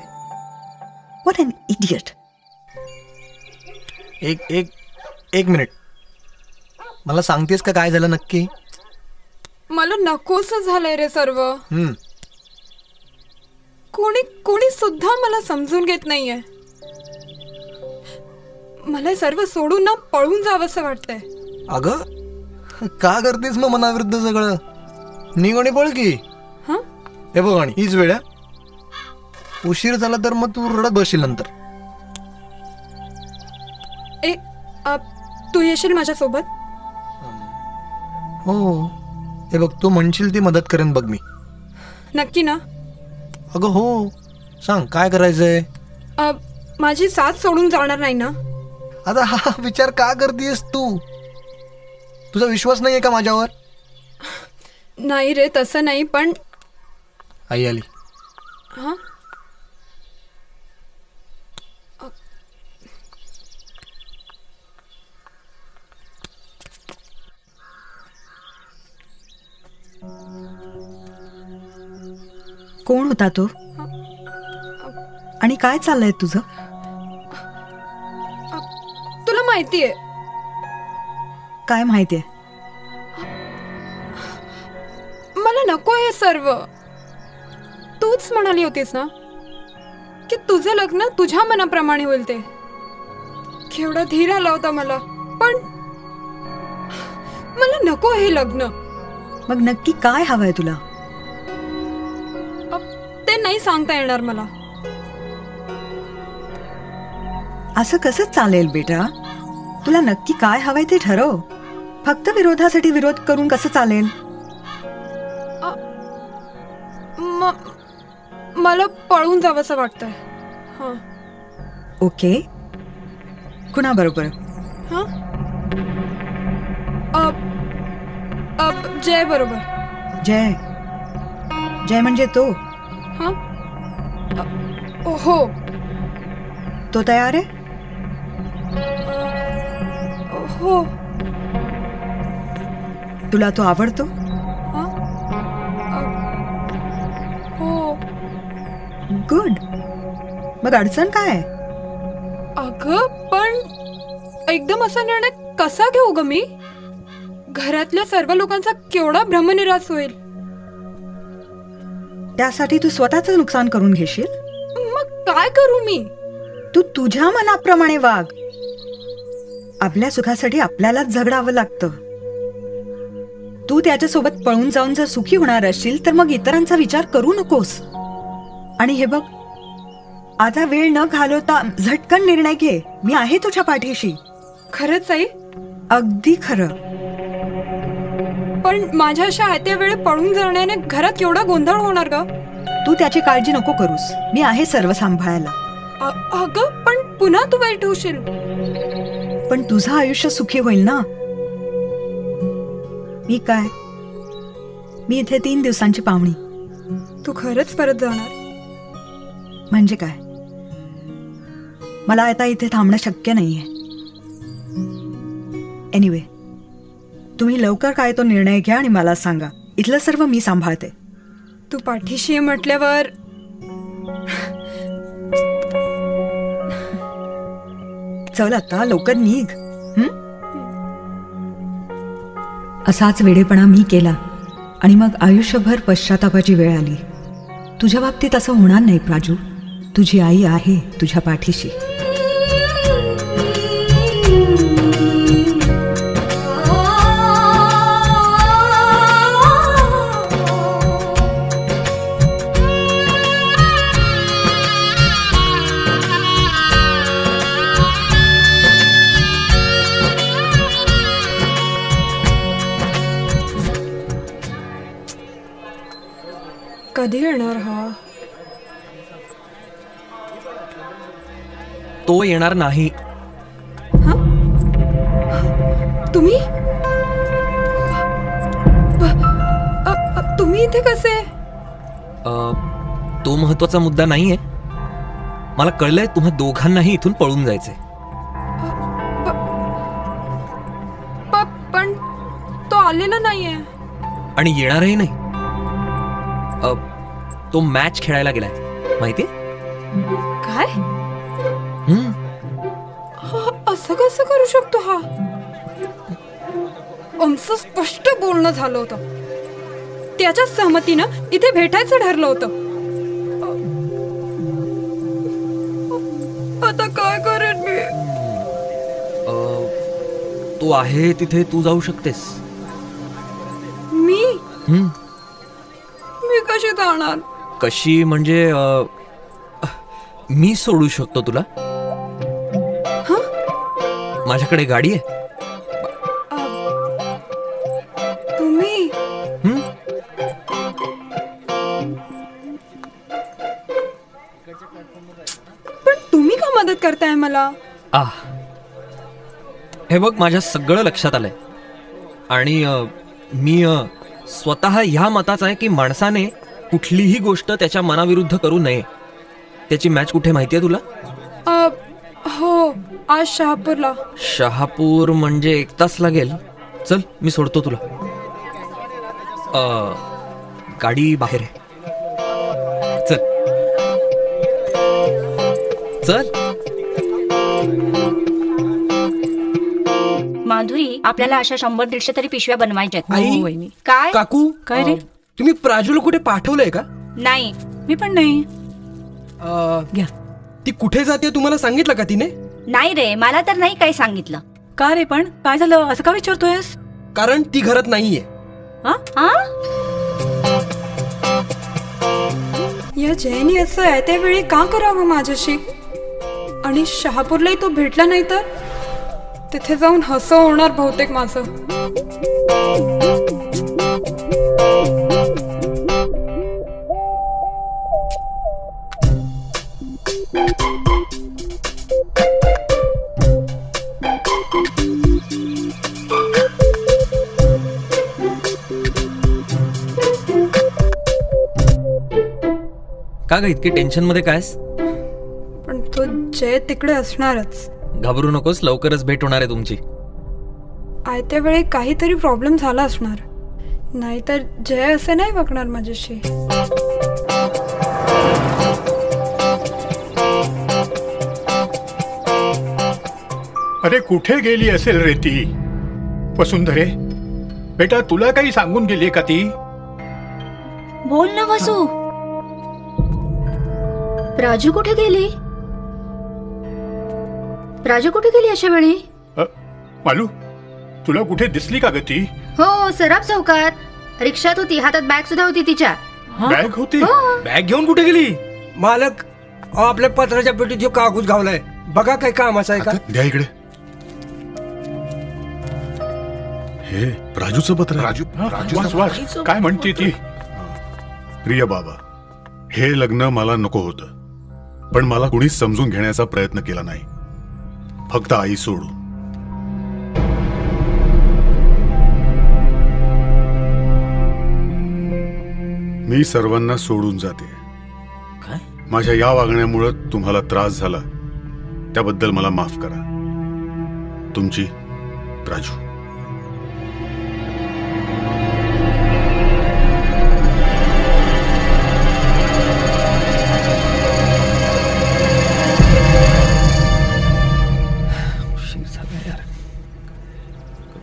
What an idiot. एक मिनिट, मला सांगतेस का काय झालं नक्की? मला नकोस झालंय रे सर्व. कोणी सुद्धा मला समजून घेत नाहीये. मला सर्व सोडून ना पळून जावंसं वाटतंय. अगं का करतेस मग मनाविरुद्ध सगळं? निघ आणि पळ की. हे बघ आणि हीच वेळ उशीर झाला तर मग तू रडत बसशील नंतर. तू येशील माझ्यासोबत? हो. हे बघ तू म्हणशील ती मदत करेन बघ मी. नक्की ना? अगं हो. सांग काय करायचंय? माझी साथ सोडून जाणार नाही ना? आता हा विचार का करतेस तू? तुझा विश्वास नाहीये का माझ्यावर? नाही रे तसं नाही पण. आई आली. हा कोण होता तो आणि काय चाललंय तुझं? तुला माहितीये? काय माहितीये? मला नको हे सर्व. तूच म्हणाली होतीस ना की तुझं लग्न तुझ्या मनाप्रमाणे होईल. ते केवढा धीर आला होता मला. पण मला नको हे लग्न. मग नक्की काय हवंय तुला? ते नाही सांगता येणार मला. असं कसं चालेल बेटा? तुला नक्की काय हवंय ते ठरव. फक्त विरोधासाठी विरोध करून कसं चालेल? मला पळून जावंसं वाटतंय. ओके. कुणाबरोबर? जय बरोबर. जय? जय म्हणजे तो? हो. तो तयार आहे? हो. तुला तो आवडतो? हो. गुड. मग अडचण काय? अगं पण एकदम असा निर्णय कसा घेऊ ग मी? घरातल्या सर्व लोकांचा केवढा भ्रमनिरास होईल. त्यासाठी तू स्वतःचं नुकसान करून घेशील? मग काय करू मी? तू तुझ्या मनाप्रमाणे वाग. आपल्या सुखासाठी आपल्यालाच झगडावं लागतं. तू त्याच्यासोबत पळून जाऊन जर सुखी होणार असशील तर मग इतरांचा विचार करू नकोस. आणि हे बघ आता वेळ न घालवता झटकन निर्णय घे. मी आहे तुझ्या पाठीशी. खरंच आई? अगदी खरं. पण माझ्या अशा आयत्या वेळे पळून जाण्याने घरात केवढा गोंधळ होणार ग. तू त्याची काळजी नको करूस. मी आहे सर्व सांभाळायला. अगं पण पुन्हा तू वाईट होशील. पण तुझं आयुष्य सुखी होईल ना? मी काय? मी इथे 3 दिवसांची पाहुणी. तू खरंच परत जाणार? म्हणजे काय? मला आता इथे थांबणं शक्य नाहीये. एनिवे तुम्ही लवकर काय तो निर्णय घ्या आणि मला सांगा. इथलं सर्व मी सांभाळते. तू पाठीशी म्हटल्यावर चल आता लवकर निघ. असाच वेडेपणा मी केला आणि मग आयुष्यभर पश्चातापाची वेळ आली. तुझ्या बाबतीत असं होणार नाही प्राजू. तुझी आई आहे तुझ्या पाठीशी. कधी येणार हा? तो येणार नाही. तुम्ही तुम्ही इथे कसे? तो महत्वाचा मुद्दा नाहीये. मला कळलंय तुम्हा दोघांनाही इथून पळून जायचंय. पण तो आलेला नाहीये आणि येणारही नाही. तो मॅच खेळायला गेलाय माहितीये? काय? असं कसं करू शकतो हा? आमचं स्पष्ट बोलणं झालं होतं. त्याच्या सहमतीनं इथे भेटायचं ठरलं होतं. आता काय करेन मी? तो आहे तिथे तू जाऊ शकतेस. मी कशी जाणार? कशी म्हणजे मी सोडू शकतो तुला. माझ्याकडे गाडी आहे. तुम्ही पण तुम्ही का मदत करताय मला? हे बघ, माझ्या सगळं लक्षात आलंय आणि मी स्वतः ह्या मताचा आहे की माणसाने कुठलीही गोष्ट त्याच्या मनाविरुद्ध करू नये. त्याची मॅच कुठे माहितीये तुला? हो, आज शहापूरला. शहापूर म्हणजे 1 तास लागेल. चल, मी सोडतो तुला. गाडी बाहेर आहे. चल चल. माधुरी, आपल्याला अशा 100-150 तरी पिशव्या बनवायच्या आई, काय काकू, काय रे? तुम्ही प्राजूला कुठे पाठवलंय का? नाही. मी पण नाही. घ्या. ती कुठे जाते तुम्हाला सांगितलं का तिने? नाही रे, मला तर नाही काही सांगितलं. का रे, पण काय झालं असं का विचारतोयस? कारण ती घरात नाहीये. या जयनी असं आहे त्यावेळी का करावं माझ्याशी? आणि शहापूरलाही तो भेटला नाही तर तिथे जाऊन हसं होणार बहुतेक माझं. का ग इतकी टेन्शन मध्ये कायस? पण तो जय तिकडे असणारच. घाबरू नकोस, लवकरच भेट होणार आहे तुमची. आयत्या वेळी काहीतरी प्रॉब्लेम झाला असणार, नाहीतर जय असे नाही वागणार माझ्याशी. अरे कुठे गेली असेल रे ती? वसुंधरे बेटा, तुला काही सांगून गेली का ती? बोल ना वसू. प्राजू कुठे गेली? प्राजू कुठे गेली अशा वेळी? मालू, तुला कुठे दिसली का ग ती? हो, सराफ चौकात. रिक्षात होती, हातात बॅग सुद्धा होती तिच्या. बॅग होती? बॅग घेऊन कुठे गेली? मालक, आपल्या पत्राच्या पेटीत जो कागद घावलाय बघा, काय कामाचा आहे का? द्या इकडे. हे राजूचं पत्र. राजू, काय म्हणते ती? प्रिय बाबा, हे लग्न मला नको होतं, पण मला कुणीच समजून घेण्याचा प्रयत्न केला नाही, फक्त आई सोडून. मी सर्वांना सोडून जाते. माझ्या या वागण्यामुळे तुम्हाला त्रास झाला त्याबद्दल मला माफ करा. तुमची प्राजू.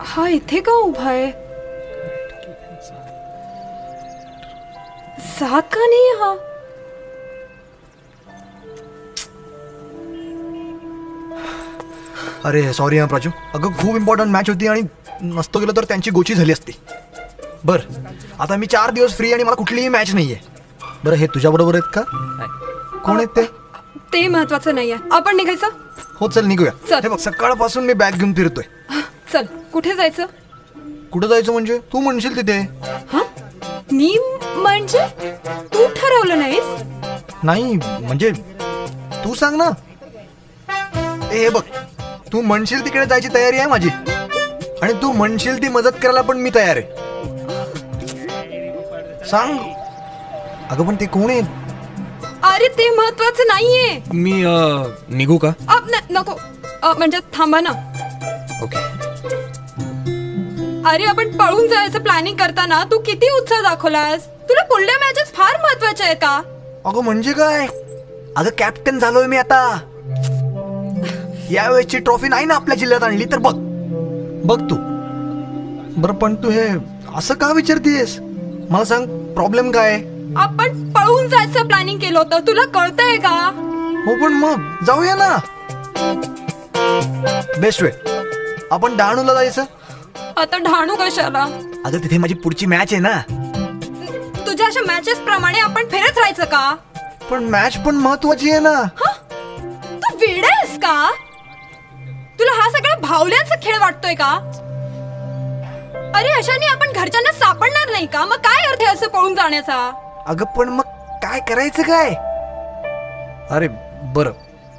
हा इथे का उभा आहे? जात का नाही हा? अरे सॉरी हा प्राजू, अगं खूप इम्पॉर्टंट मॅच होती आणि नसतो गेलो तर त्यांची गोची झाली असती. बरं, आता मी 4 दिवस फ्री आणि मला कुठलीही मॅच नाहीये. बरं, हे तुझ्या बरोबर आहेत का? कोण आहेत ते? ते महत्वाचं नाहीये. आपण निघायचं? हो चल निघूया. हे बघ, सकाळपासून मी बॅग घेऊन फिरतोय. चल, कुठे जायचं? कुठं जायचं म्हणजे? तू म्हणशील तिथे. मी म्हणजे? तू ठरवलं नाहीस? नाही म्हणजे तू सांग ना. हे बघ, तू म्हणशील तिकडे जायची तयारी आहे माझी, आणि तू म्हणशील ती मदत करायला पण मी तयार आहे. सांग. अगं पण ते कोण आहे? अरे ते महत्वाचं नाहीये. मी निघू का? नको, म्हणजे थांबा ना. ओके. अरे आपण पळून जायचं प्लॅनिंग करताना तू किती उत्साह दाखवलास. तुला पुढल्या मॅचेस फार महत्वाच्या आहे का? अगं म्हणजे काय? अगं कॅप्टन झालोय मी आता. यावेळेची ट्रॉफी नाही ना आपल्या जिल्ह्यात आणली तर बघ बघ तू. बरं पण तू हे असं का विचारतेस? मला सांग, प्रॉब्लेम काय? आपण पळून जायचं प्लॅनिंग केलं होतं, तुला कळतंय का? हो पण मग जाऊया ना. बेस्ट वे आपण डहाणूला जायचं. आता डहाणू कशाला? अगं तिथे माझी पुढची मॅच आहे ना. तुझ्या अशा मॅचेस प्रमाणे आपण फिरत राहायचं का? पण मॅच पण महत्वाची आहे ना. तू वेडायस का? तुला हा सगळा भावल्यांचा खेळ वाटतोय का? अरे अशाने आपण घरच्यांना सापडणार नाही का? मग काय अर्थ आहे असं पळून जाण्याचा? अगं पण मग काय करायचं काय? अरे बरं,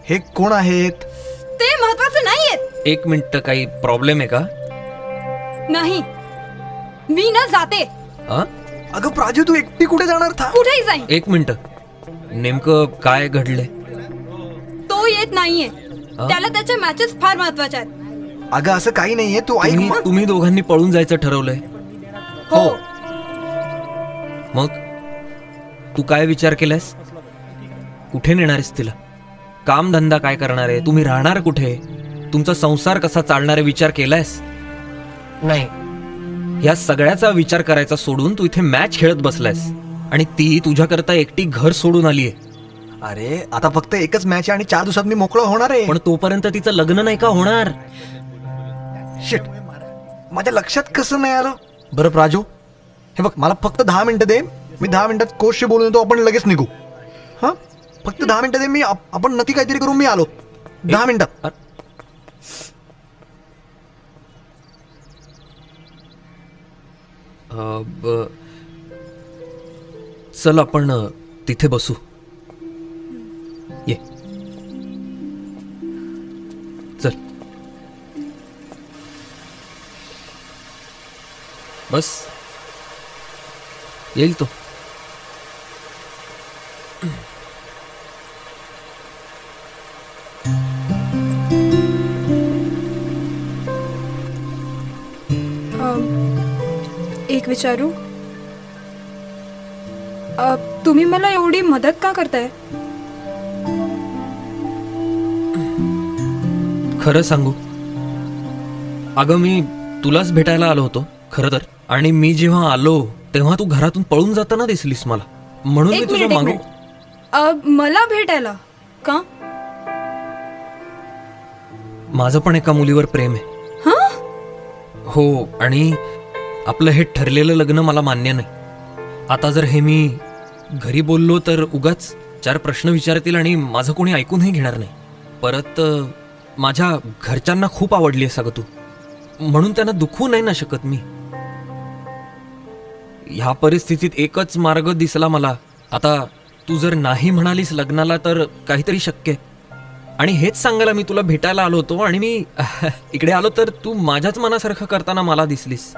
हे कोण आहेत? ते महत्वाचं नाहीये. एक मिनिट, काही प्रॉब्लेम आहे का? नाही, मी ना जाते. अगं प्राजू, तू एकटी कुठे जाणार? था कुठेही जाईन. एक मिनिट, नेमकं काय घडलंय? तो येत नाहीये. त्याला त्याच्या मॅचेस फार महत्वाच्या आहेत. अगं असं काही नाहीये, तू ऐक. तुम्ही दोघांनी पळून जायचं ठरवलंय? हो. मग तू काय विचार केलायस? कुठे नेणार आहेस तिला? काम धंदा काय करणार आहे? तुम्ही राहणार कुठे? तुमचा संसार कसा चालणार आहे विचार केलायस? नाही. या सगळ्याचा विचार करायचा सोडून तू इथे मॅच खेळत बसलायस आणि ती तुझ्याकरता एकटी घर सोडून आलीये. अरे आता फक्त एकच मॅच आहे आणि 4 दिवसात मी मोकळं होणार आहे. पण तोपर्यंत तिचं लग्न नाही का होणार? शिट, माझ्या लक्षात कसं नाही आलं. बरं प्राजू, हे बघ, मला फक्त 10 मिनिटं दे. मी 10 मिनिटात कोचशी बोलून येतो, आपण लगेच निघू. हा, फक्त 10 मिनिटं दे. मी आपण नक्की काहीतरी करून मी आलो 10 मिनिटात. चल आपण तिथे बसू. ये चल बस, येईल तो. एक विचारू? तुम्ही मला एवढी मदत का करताय? खरं सांगू, अगं मी तुलाच भेटायला आलो होतो खरं तर. आणि मी जेव्हा आलो तेव्हा तू घरातून पळून जाताना दिसलीस मला, म्हणून मी तुझ्या मागं. मला भेटायला का? माझं पण एका मुलीवर प्रेम आहे. हो, आणि आपलं हे ठरलेलं लग्न मला मान्य नाही. आता जर हे मी घरी बोललो तर उगाच 4 प्रश्न विचारतील आणि माझं कोणी ऐकूनही घेणार नाही. परत माझ्या घरच्यांना खूप आवडली आहेस अगं तू, म्हणून त्यांना दुखवू नाही ना शकत मी. ह्या परिस्थितीत एकच मार्ग दिसला मला. आता तू जर नाही म्हणालीस लग्नाला तर काहीतरी शक्य आहे. आणि हेच सांगायला मी तुला भेटायला आलो होतो. आणि मी इकडे आलो तर तू माझ्याच मनासारखं करताना मला दिसलीस.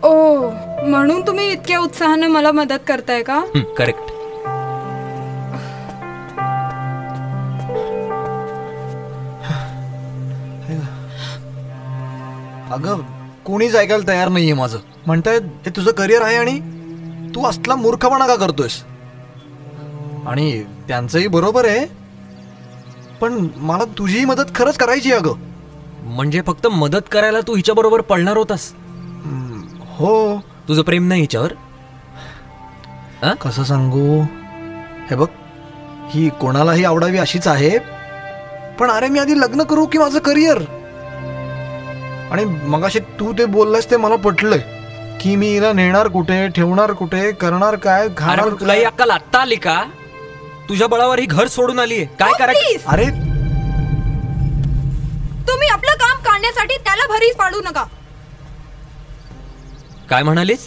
ओ, म्हणून तुम्ही इतक्या उत्साहाने मला मदत करताय का? करेक्ट. अगं कोणीच ऐकायला तयार नाहीये माझं. म्हणतायत हे तुझं करिअर आहे आणि तू असला मूर्खपणा का करतोयस? आणि त्यांचंही बरोबर आहे, पण मला तुझी मदत खरंच करायची. अगं म्हणजे फक्त मदत करायला तू हिच्या बरोबर पळणार होतास? हो. तुझं प्रेम नाही हिच्यावर? कसं सांगू, हे बघ, ही कोणालाही आवडावी अशीच आहे. पण अरे मी आधी लग्न करू की माझं करिअर? आणि मगाशी तू ते बोललास ते मला पटलंय की मी हिला नेणार कुठे, ठेवणार कुठे, करणार काय, खाणार. तुला ही अक्कल आत्ता आली का? तुझ्या बळावर ही घर सोडून आलीये. काय करायचं? अरे तुम्ही आपलं काम काढण्यासाठी त्याला भरीस पाडू नका. काय म्हणालीस?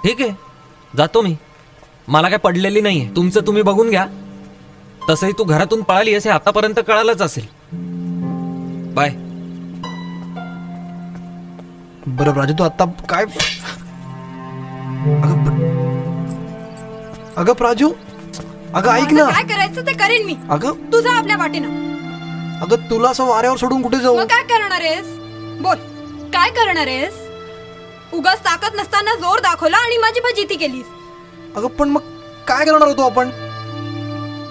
ठीक आहे, जातो मी. मला काय पडलेली नाहीये. तुमचं तुम्ही बघून घ्या. तसंही तू घरातून पळाली असे आतापर्यंत कळालंच असेल. बाय. बरं राजू, तू आता काय? अगं प्राजू, अगं ऐक ना. काय करायचं ते करेन मी. अगं तुझा आपल्या वाटेनं. अगं तुला असं वाऱ्यावर सोडून कुठे जाऊ? मग काय करणार आहेस? बोल, काय करणार आहेस? उगाच ताकद नसताना जोर दाखवला आणि माझी फजिती केलीस. अगं पण मग काय करणार होतो आपण?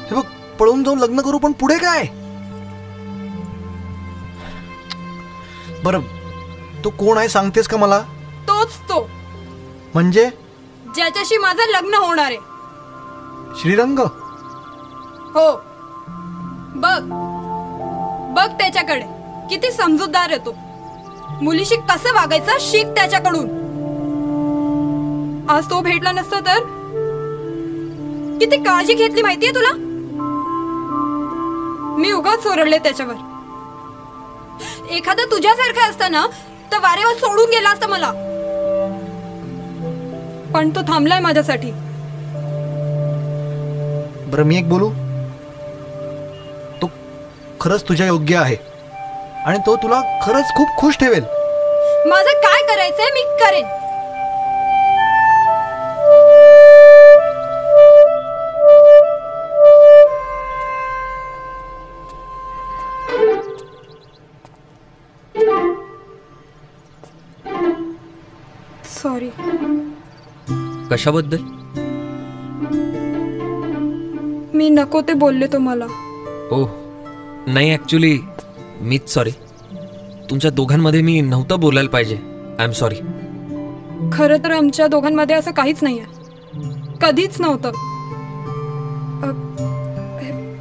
हे बघ, पळून जाऊन लग्न करू, पण पुढे काय? बरं, तो कोण आहे सांगतेस का मला? तोच तो. म्हणजे? ज्याच्याशी माझं लग्न होणार आहे. श्रीरंग? हो. बघ, बघ त्याच्याकडे किती समजूतदार आहे तो. मुलीशी कसं वागायचं शिक त्याच्याकडून. आज तो भेटला नसता तर किती काळजी घेतली माहितीये तुला. मी उगाच ओरडले त्याच्यावर. एखादा तुझ्यासारखा असता ना तर वारेवर सोडून गेला असता मला, पण तो थांबलाय माझ्यासाठी. बरं मी एक बोलू, तो खरंच तुझ्या योग्य आहे आणि तो तुला खरंच खूप खुश ठेवेल. माझं काय करायचंय मी करेन. सॉरी. कशाबद्दल? मी नको ते बोलले तुम्हाला. ओह नाही, ऍक्च्युली मीच सॉरी. तुमच्या दोघांमध्ये मी नव्हतं बोलायला पाहिजे. I am sorry. खरं तर आमच्या दोघांमध्ये असं काहीच नाहीये, कधीच नव्हतं.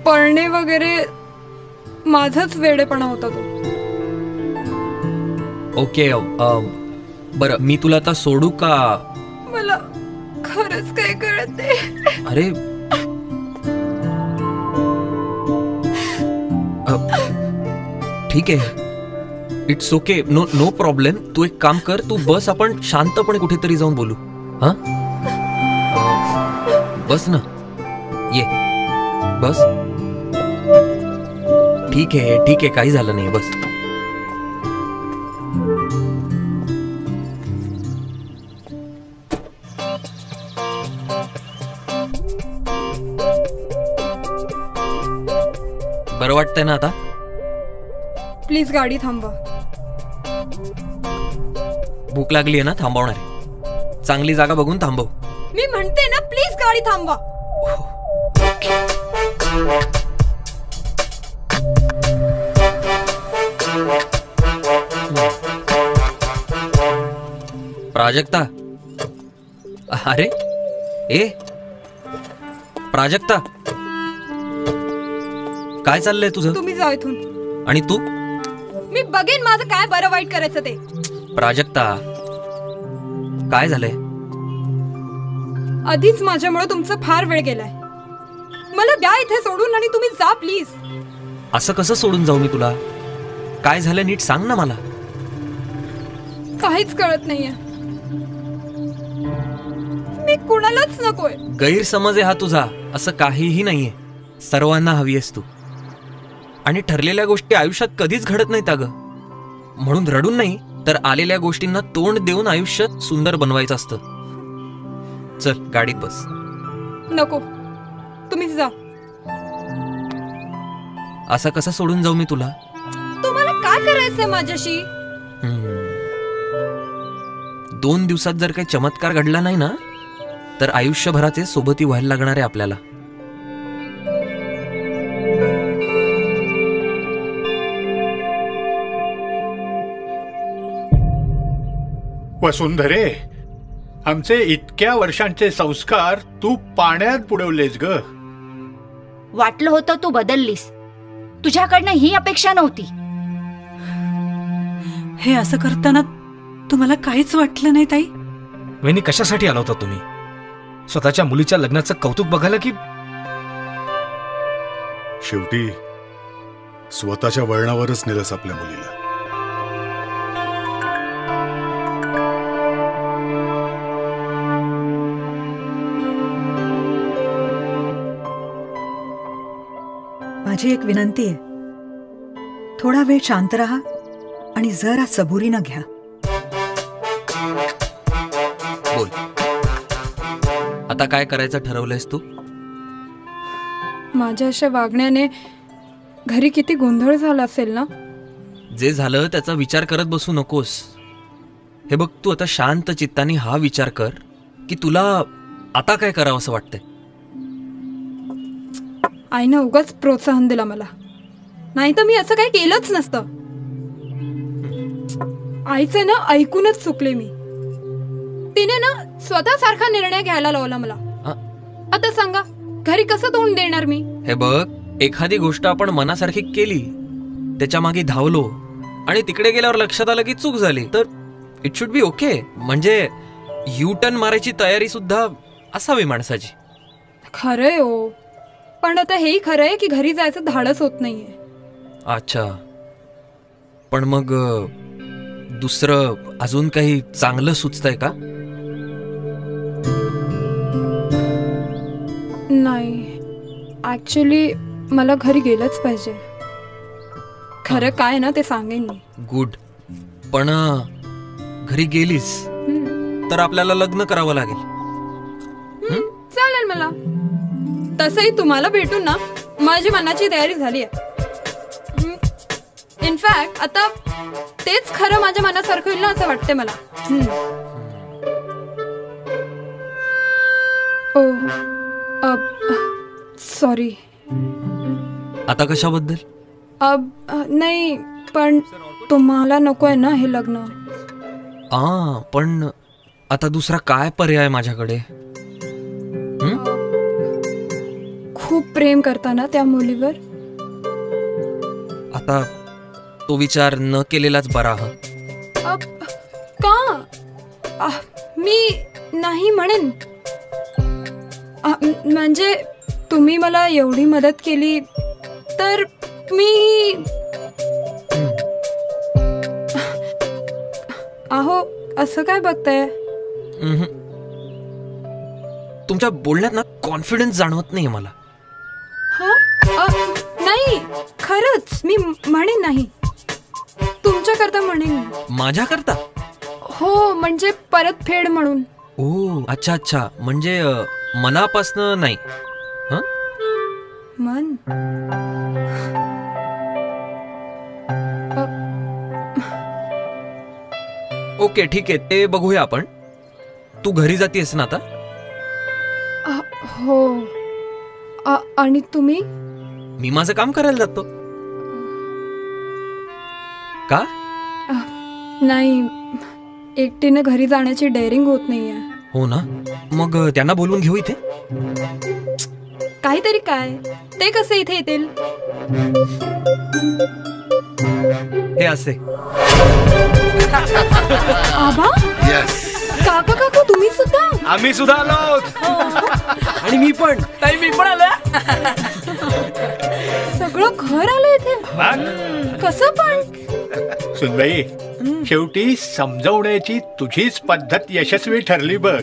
पळणे वगैरे माझाच वेडेपणा होता तो. ओके बरं, मी तुला आता सोडू का? मला खरंच काय कळत नाही. अरे ठीक आहे, इट्स ओके, नो प्रॉब्लेम. तू एक काम कर, तू बस, आपण शांतपणे कुठेतरी जाऊन बोलू. हा बस ना, ये बस. ठीक आहे, काही झालं नाही, बस. बरं वाटतंय ना आता? प्लीज गाडी थांबवा. भूक लागली आहे ना, थांबवणार आहे. चांगली जागा बघून थांबव. मी म्हणते ना, प्लीज गाडी थांबवा. प्राजक्ता, अरे ए प्राजक्ता, काय चाललंय तुझं? तुम्ही जा इथून. आणि तू? मी बघेन माझं काय बरं वाईट करायचं ते. प्राजक्ता, काय झालंय? आधीच माझ्यामुळे तुमचा फार वेळ गेलाय. मला द्या इथे सोडून आणि तुम्ही जा प्लीज. असं कसं सोडून जाऊ मी तुला? काय झालं नीट सांग ना मला. काहीच कळत नाहीये. मी कुणालाच नकोय. गैरसमज आहे हा तुझा, असं काहीही नाहीये. सर्वांना हवी आहेस तू, आणि ठरलेल्या गोष्टी आयुष्यात कधीच घडत नाहीत अगं. म्हणून रडून नाही तर आलेल्या गोष्टींना तोंड देऊन आयुष्य सुंदर बनवायचं असतं. चल गाडीत बस. नको, तुम्हीच जा. असं कसं सोडून जाऊ मी तुला? तुम्हाला काय करायचंय माझ्याशी? 2 दिवसात जर काही चमत्कार घडला नाही ना, तर आयुष्यभराचे सोबती व्हायला लागणार आहे आपल्याला. वसुंधरे, आमचे इतक्या वर्षांचे संस्कार तू पाण्यात बुडवलेस ग. वाटलं होतं तू बदललीस. तुझ्याकडनं ही अपेक्षा नव्हती. हे असं करताना तुम्हाला काहीच वाटलं नाही ताई? वहिनी, कशासाठी आला होता तुम्ही? स्वतःच्या मुलीच्या लग्नाचं कौतुक बघायला की? शेवटी स्वतःच्या वळणावरच नेलंस आपल्या मुलीला. माझी एक विनंती आहे, थोडा वेळ शांत राहा आणि जरा सबुरीनं घ्या. बोल, आता काय करायचं ठरवलंयस तू? माझ्या अशा वागण्याने घरी किती गोंधळ झाला असेल ना. जे झालं त्याचा विचार करत बसू नकोस. हे बघ, तू आता शांत चित्ताने हा विचार कर की तुला आता काय करावं असं वाटतंय. आईनं उगाच प्रोत्साहन दिला मला, नाही तर मी असं काही केलंच नसतं. आईचं ना ऐकूनच चुकले मी. तिने ना स्वतः सारखा निर्णय घ्यायला लावला मला. आता सांगा, घरी कसं तोंड देणार मी? हे बघ, एखादी गोष्ट आपण मनासारखी केली त्याच्या मागे धावलो आणि तिकडे गेल्यावर लक्षात आलं की चूक झाली, तर इट शुड बी ओके. म्हणजे यू टर्न मारायची तयारी सुद्धा असावी माणसाची. खरंय हो, पण आता हेही खरंय की घरी जायचं धाडस होत नाहीये. अच्छा, पण मग दुसरं अजून काही चांगलं सुचतंय का? नाही, ऍक्च्युली मला घरी गेलंच पाहिजे. खरं काय ना ते सांगेन मी. गुड. पण घरी गेलीस तर आपल्याला लग्न करावं लागेल. चालेल मला. तसंही तुम्हाला भेटून ना माझी मनाची तयारी झाली आहे. इनफॅक्ट आता तेच खरं माझ्या मनासारखं होईल ना असं वाटतंय मला. सॉरी. आता कशाबद्दल? नाही, पण तुम्हाला नकोय ना हे लग्न? पण आता दुसरा काय पर्याय माझ्याकडे? खूप प्रेम करताना त्या मुलीवर. आता तो विचार न केलेलाच बरा. का? मी नाही म्हणेन. म्हणजे तुम्ही मला एवढी मदत केली तर मी अहो असं काय बघताय? तुमच्या बोलण्यात ना कॉन्फिडन्स जाणवत नाही मला. नाही, खरंच मी म्हणेन नाही. तुमच्याकरता म्हणेन. माझ्याकरता? हो, म्हणजे परत फेड म्हणून. ओ अच्छा अच्छा, म्हणजे मनापासनं नाही. मन ओके ठीक आहे, ते बघूया आपण. तू घरी जातेस ना आता? हो. आणि तुम्ही? मी माझं काम करायला जातो. का? नाही, एकटीने घरी जाण्याची डेअरिंग होत नाहीये. हो ना, मग त्यांना बोलवून घेऊ इथे. काहीतरी काय, ते कसे इथे येतील? हे असे. आबा? काका काकू तुम्ही सुद्धा? आम्ही सुद्धा आलो. आणि मी पण. ताई मी पण आलो. सगळं घर आलं इथे. कसं पण? सुनबाई, शेवटी समजवण्याची तुझीच पद्धत यशस्वी ठरली बघ.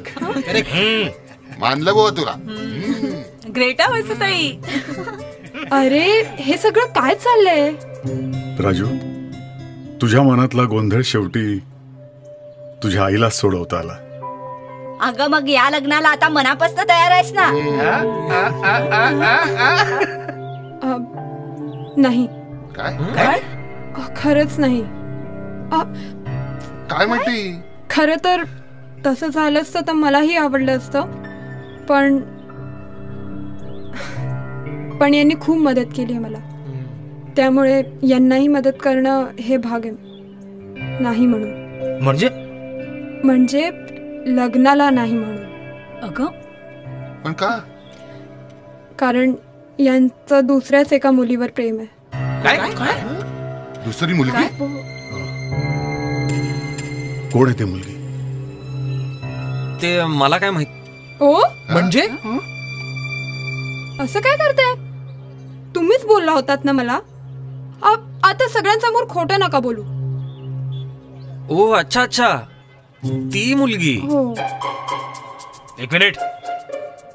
मानलं गो तुला. ग्रेट आहे ताई. अरे हे सगळं काय चाललंय? राजू, तुझ्या मनातला गोंधळ शेवटी तुझ्या आईला सोडवता आला. अगं मग या लग्नाला आता मनापासून तयार आहेस ना? नाही. काय? खरंच नाही. काय म्हणती? खरं तर तसं झालं असतं तर मलाही आवडलं असतं, पण यांनी खूप मदत केली आहे मला, त्यामुळे यांनाही मदत करणं हे भाग आहे. नाही म्हणून म्हणजे लग्नाला नाही म्हणून. अगं पण का? कारण यांचं दुसऱ्याच एका मुलीवर प्रेम आहे. काय? दुसरी मुलगी? कोण आहे ती मुलगी? ते मला काय माहित. ओ म्हणजे असं काय करताय? तुम्हीच बोलला होतात ना मला. आता सगळ्यांसमोर खोटं नका बोलू. ओ अच्छा अच्छा, ती मुलगी. हो. एक मिनिट,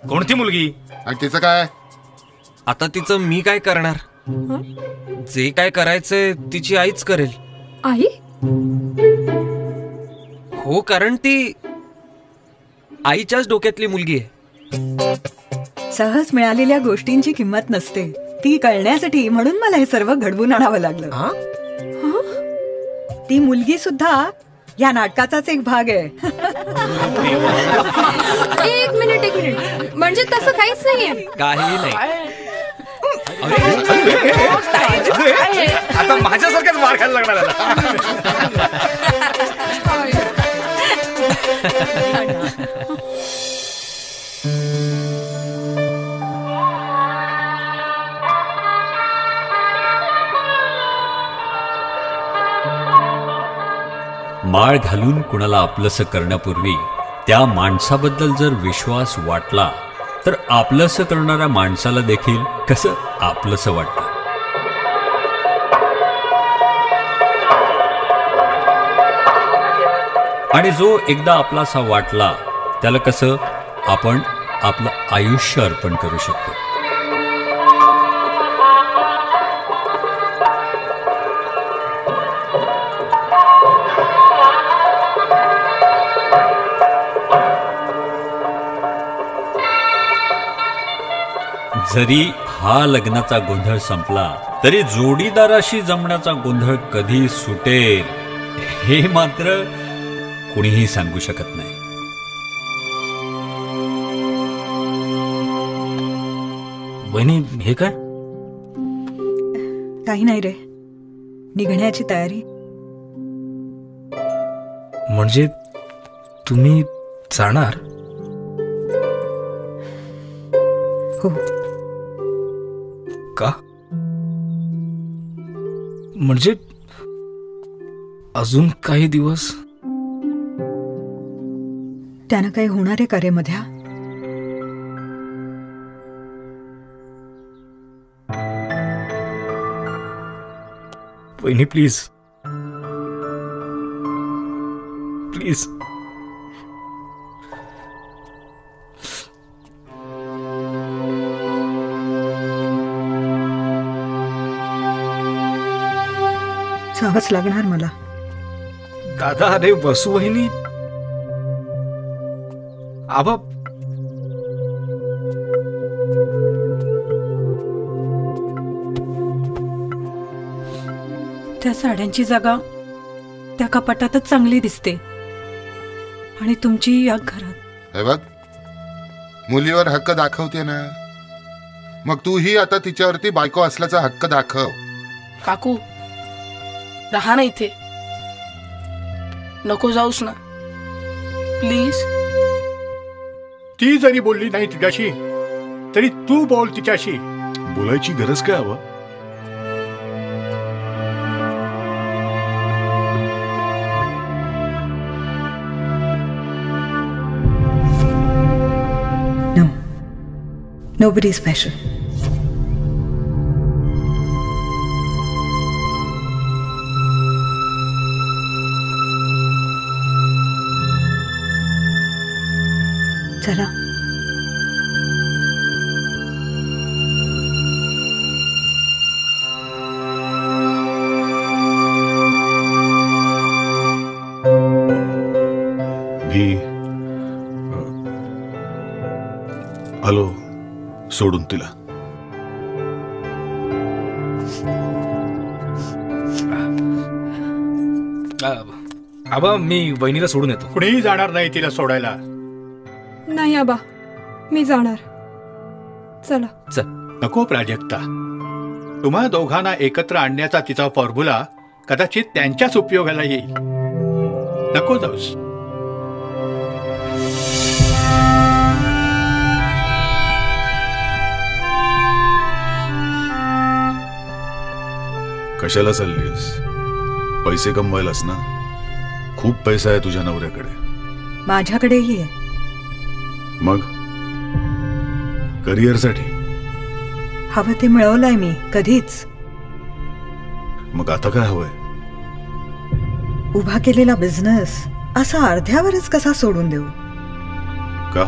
कोणती मुलगी? आणि तिचं काय? आता तिचं मी काय करणार? जे काय करायचंय तिची आईच करेल. आई? हो, कारण ती आईच्याच डोक्यातली मुलगी आहे. सहज मिळालेल्या गोष्टींची किंमत नसते, ती कळण्यासाठी म्हणून मला हे सर्व घडवून आणावं लागलं. ती मुलगी सुद्धा या नाटकाचाच एक भाग आहे. एक मिनिट, म्हणजे तसं काहीच नाहीये. काही नाही. आता माझ्यासारख्याच मार खायला लागणार. माळ घालून कुणाला आपलंसं करण्यापूर्वी त्या माणसाबद्दल जर विश्वास वाटला तर आपलंसं करणाऱ्या माणसाला देखील कसं आपलंसं वाटतं. आणि जो एकदा आपलासा वाटला त्याला कसं आपण आपलं आयुष्य अर्पण करू शकतो. जरी हा लग्नाचा गोंधळ संपला तरी जोडीदाराशी जमण्याचा गोंधळ कधी सुटेल हे मात्र कुणीही सांगू शकत नाही. वहिनी हे काय? काही नाही रे, निघण्याची तयारी. म्हणजे तुम्ही जाणार? हो. का? म्हणजे अजून काही दिवस? त्यानं काही होणार आहे का रे मध्या? वहिनी प्लीज प्लीज. जावंच लागणार मला. दादा अरे वसू वहिनी. आबा त्या साड्यांची जागा त्या कपाटातच चांगली दिसते आणि तुमची या घरात. हे बघ, मुलीवर हक्क दाखवते ना, मग तूही आता तिच्यावरती बायको असल्याचा हक्क दाखव. काकू राहा ना इथे, नको जाऊस ना प्लीज. ती जरी बोलली नाही तुझ्याशी तरी तू बोल तिच्याशी. बोलायची गरज काय हवं? Nobody special. चला. मी आलो सोडून तिला. आबा मी वहिनीला सोडून येतो. कुणीही जाणार नाही तिला सोडायला. नाही आबा, मी जाणार. चला. चल. नको प्राजक्ता, तुम्हा दोघांना एकत्र आणण्याचा तिचा फॉर्म्युला कदाचित त्यांच्याच उपयोगाला येईल. नको जाऊस. कशाला चाललीस? पैसे कमवायलास ना? खूप पैसा आहे तुझ्या नवऱ्याकडे. माझ्याकडेही आहे. मग करिअरसाठी? हवं ते मिळवलंय मी कधीच. मग आता काय हवंय? उभा केलेला बिझनेस असा अर्ध्यावरच कसा सोडून देऊ? का?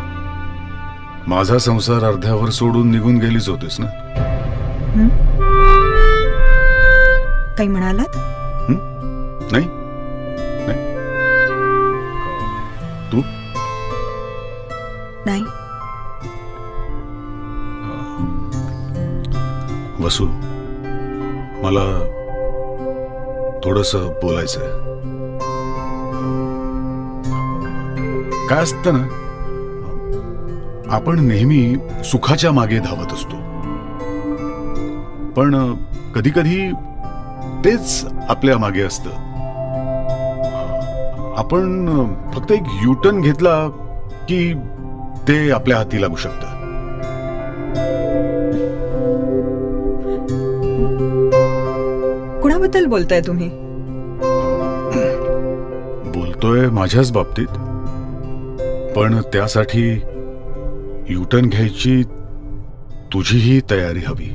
माझा संसार अर्ध्यावर सोडून निघून गेलीच होतीस ना? काही म्हणालात? नाही नाही. तू? नाही. वसू, मला थोडंसं बोलायचंय. काय असतं ना, आपण नेहमी सुखाच्या मागे धावत असतो, पण कधी कधी तेच आपल्या मागे असतं. आपण फक्त एक युटर्न घेतला की ते आपल्या हाती लागू शकतं. कुणाबद्दल बोलताय तुम्ही? होतोय माझ्याच बाबतीत, पण त्यासाठी युटर्न घ्यायची तुझीही तयारी हवी.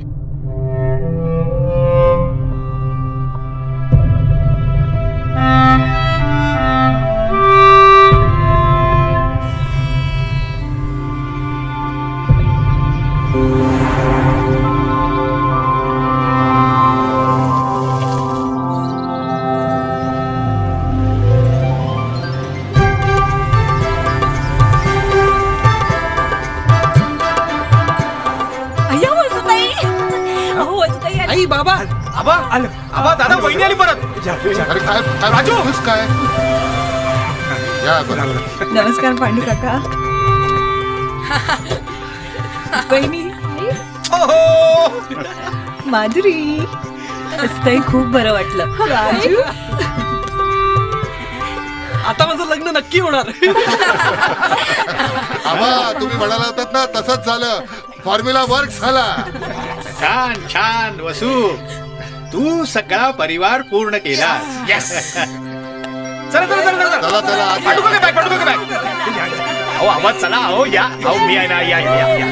आई बाबा आबा आबा दादा वहिनी आली परत. अरे काय राजू काय या बरं. नमस्कार पांडू काका. बहिणी माधुरी. असतंय खूप बरं वाटलं. राजू आता माझं लग्न नक्की होणार. आबा तुम्ही म्हणाला होतात ना तसंच झालं. फॉर्म्युला वर्क झाला. छान छान वसू, तू सगळा परिवार पूर्ण केला. चला चला चला चला चला पाठवू का बॅग पाठवू का बॅग. अहो आवाज चला. अहो या. अहो मी आहे ना. या या या.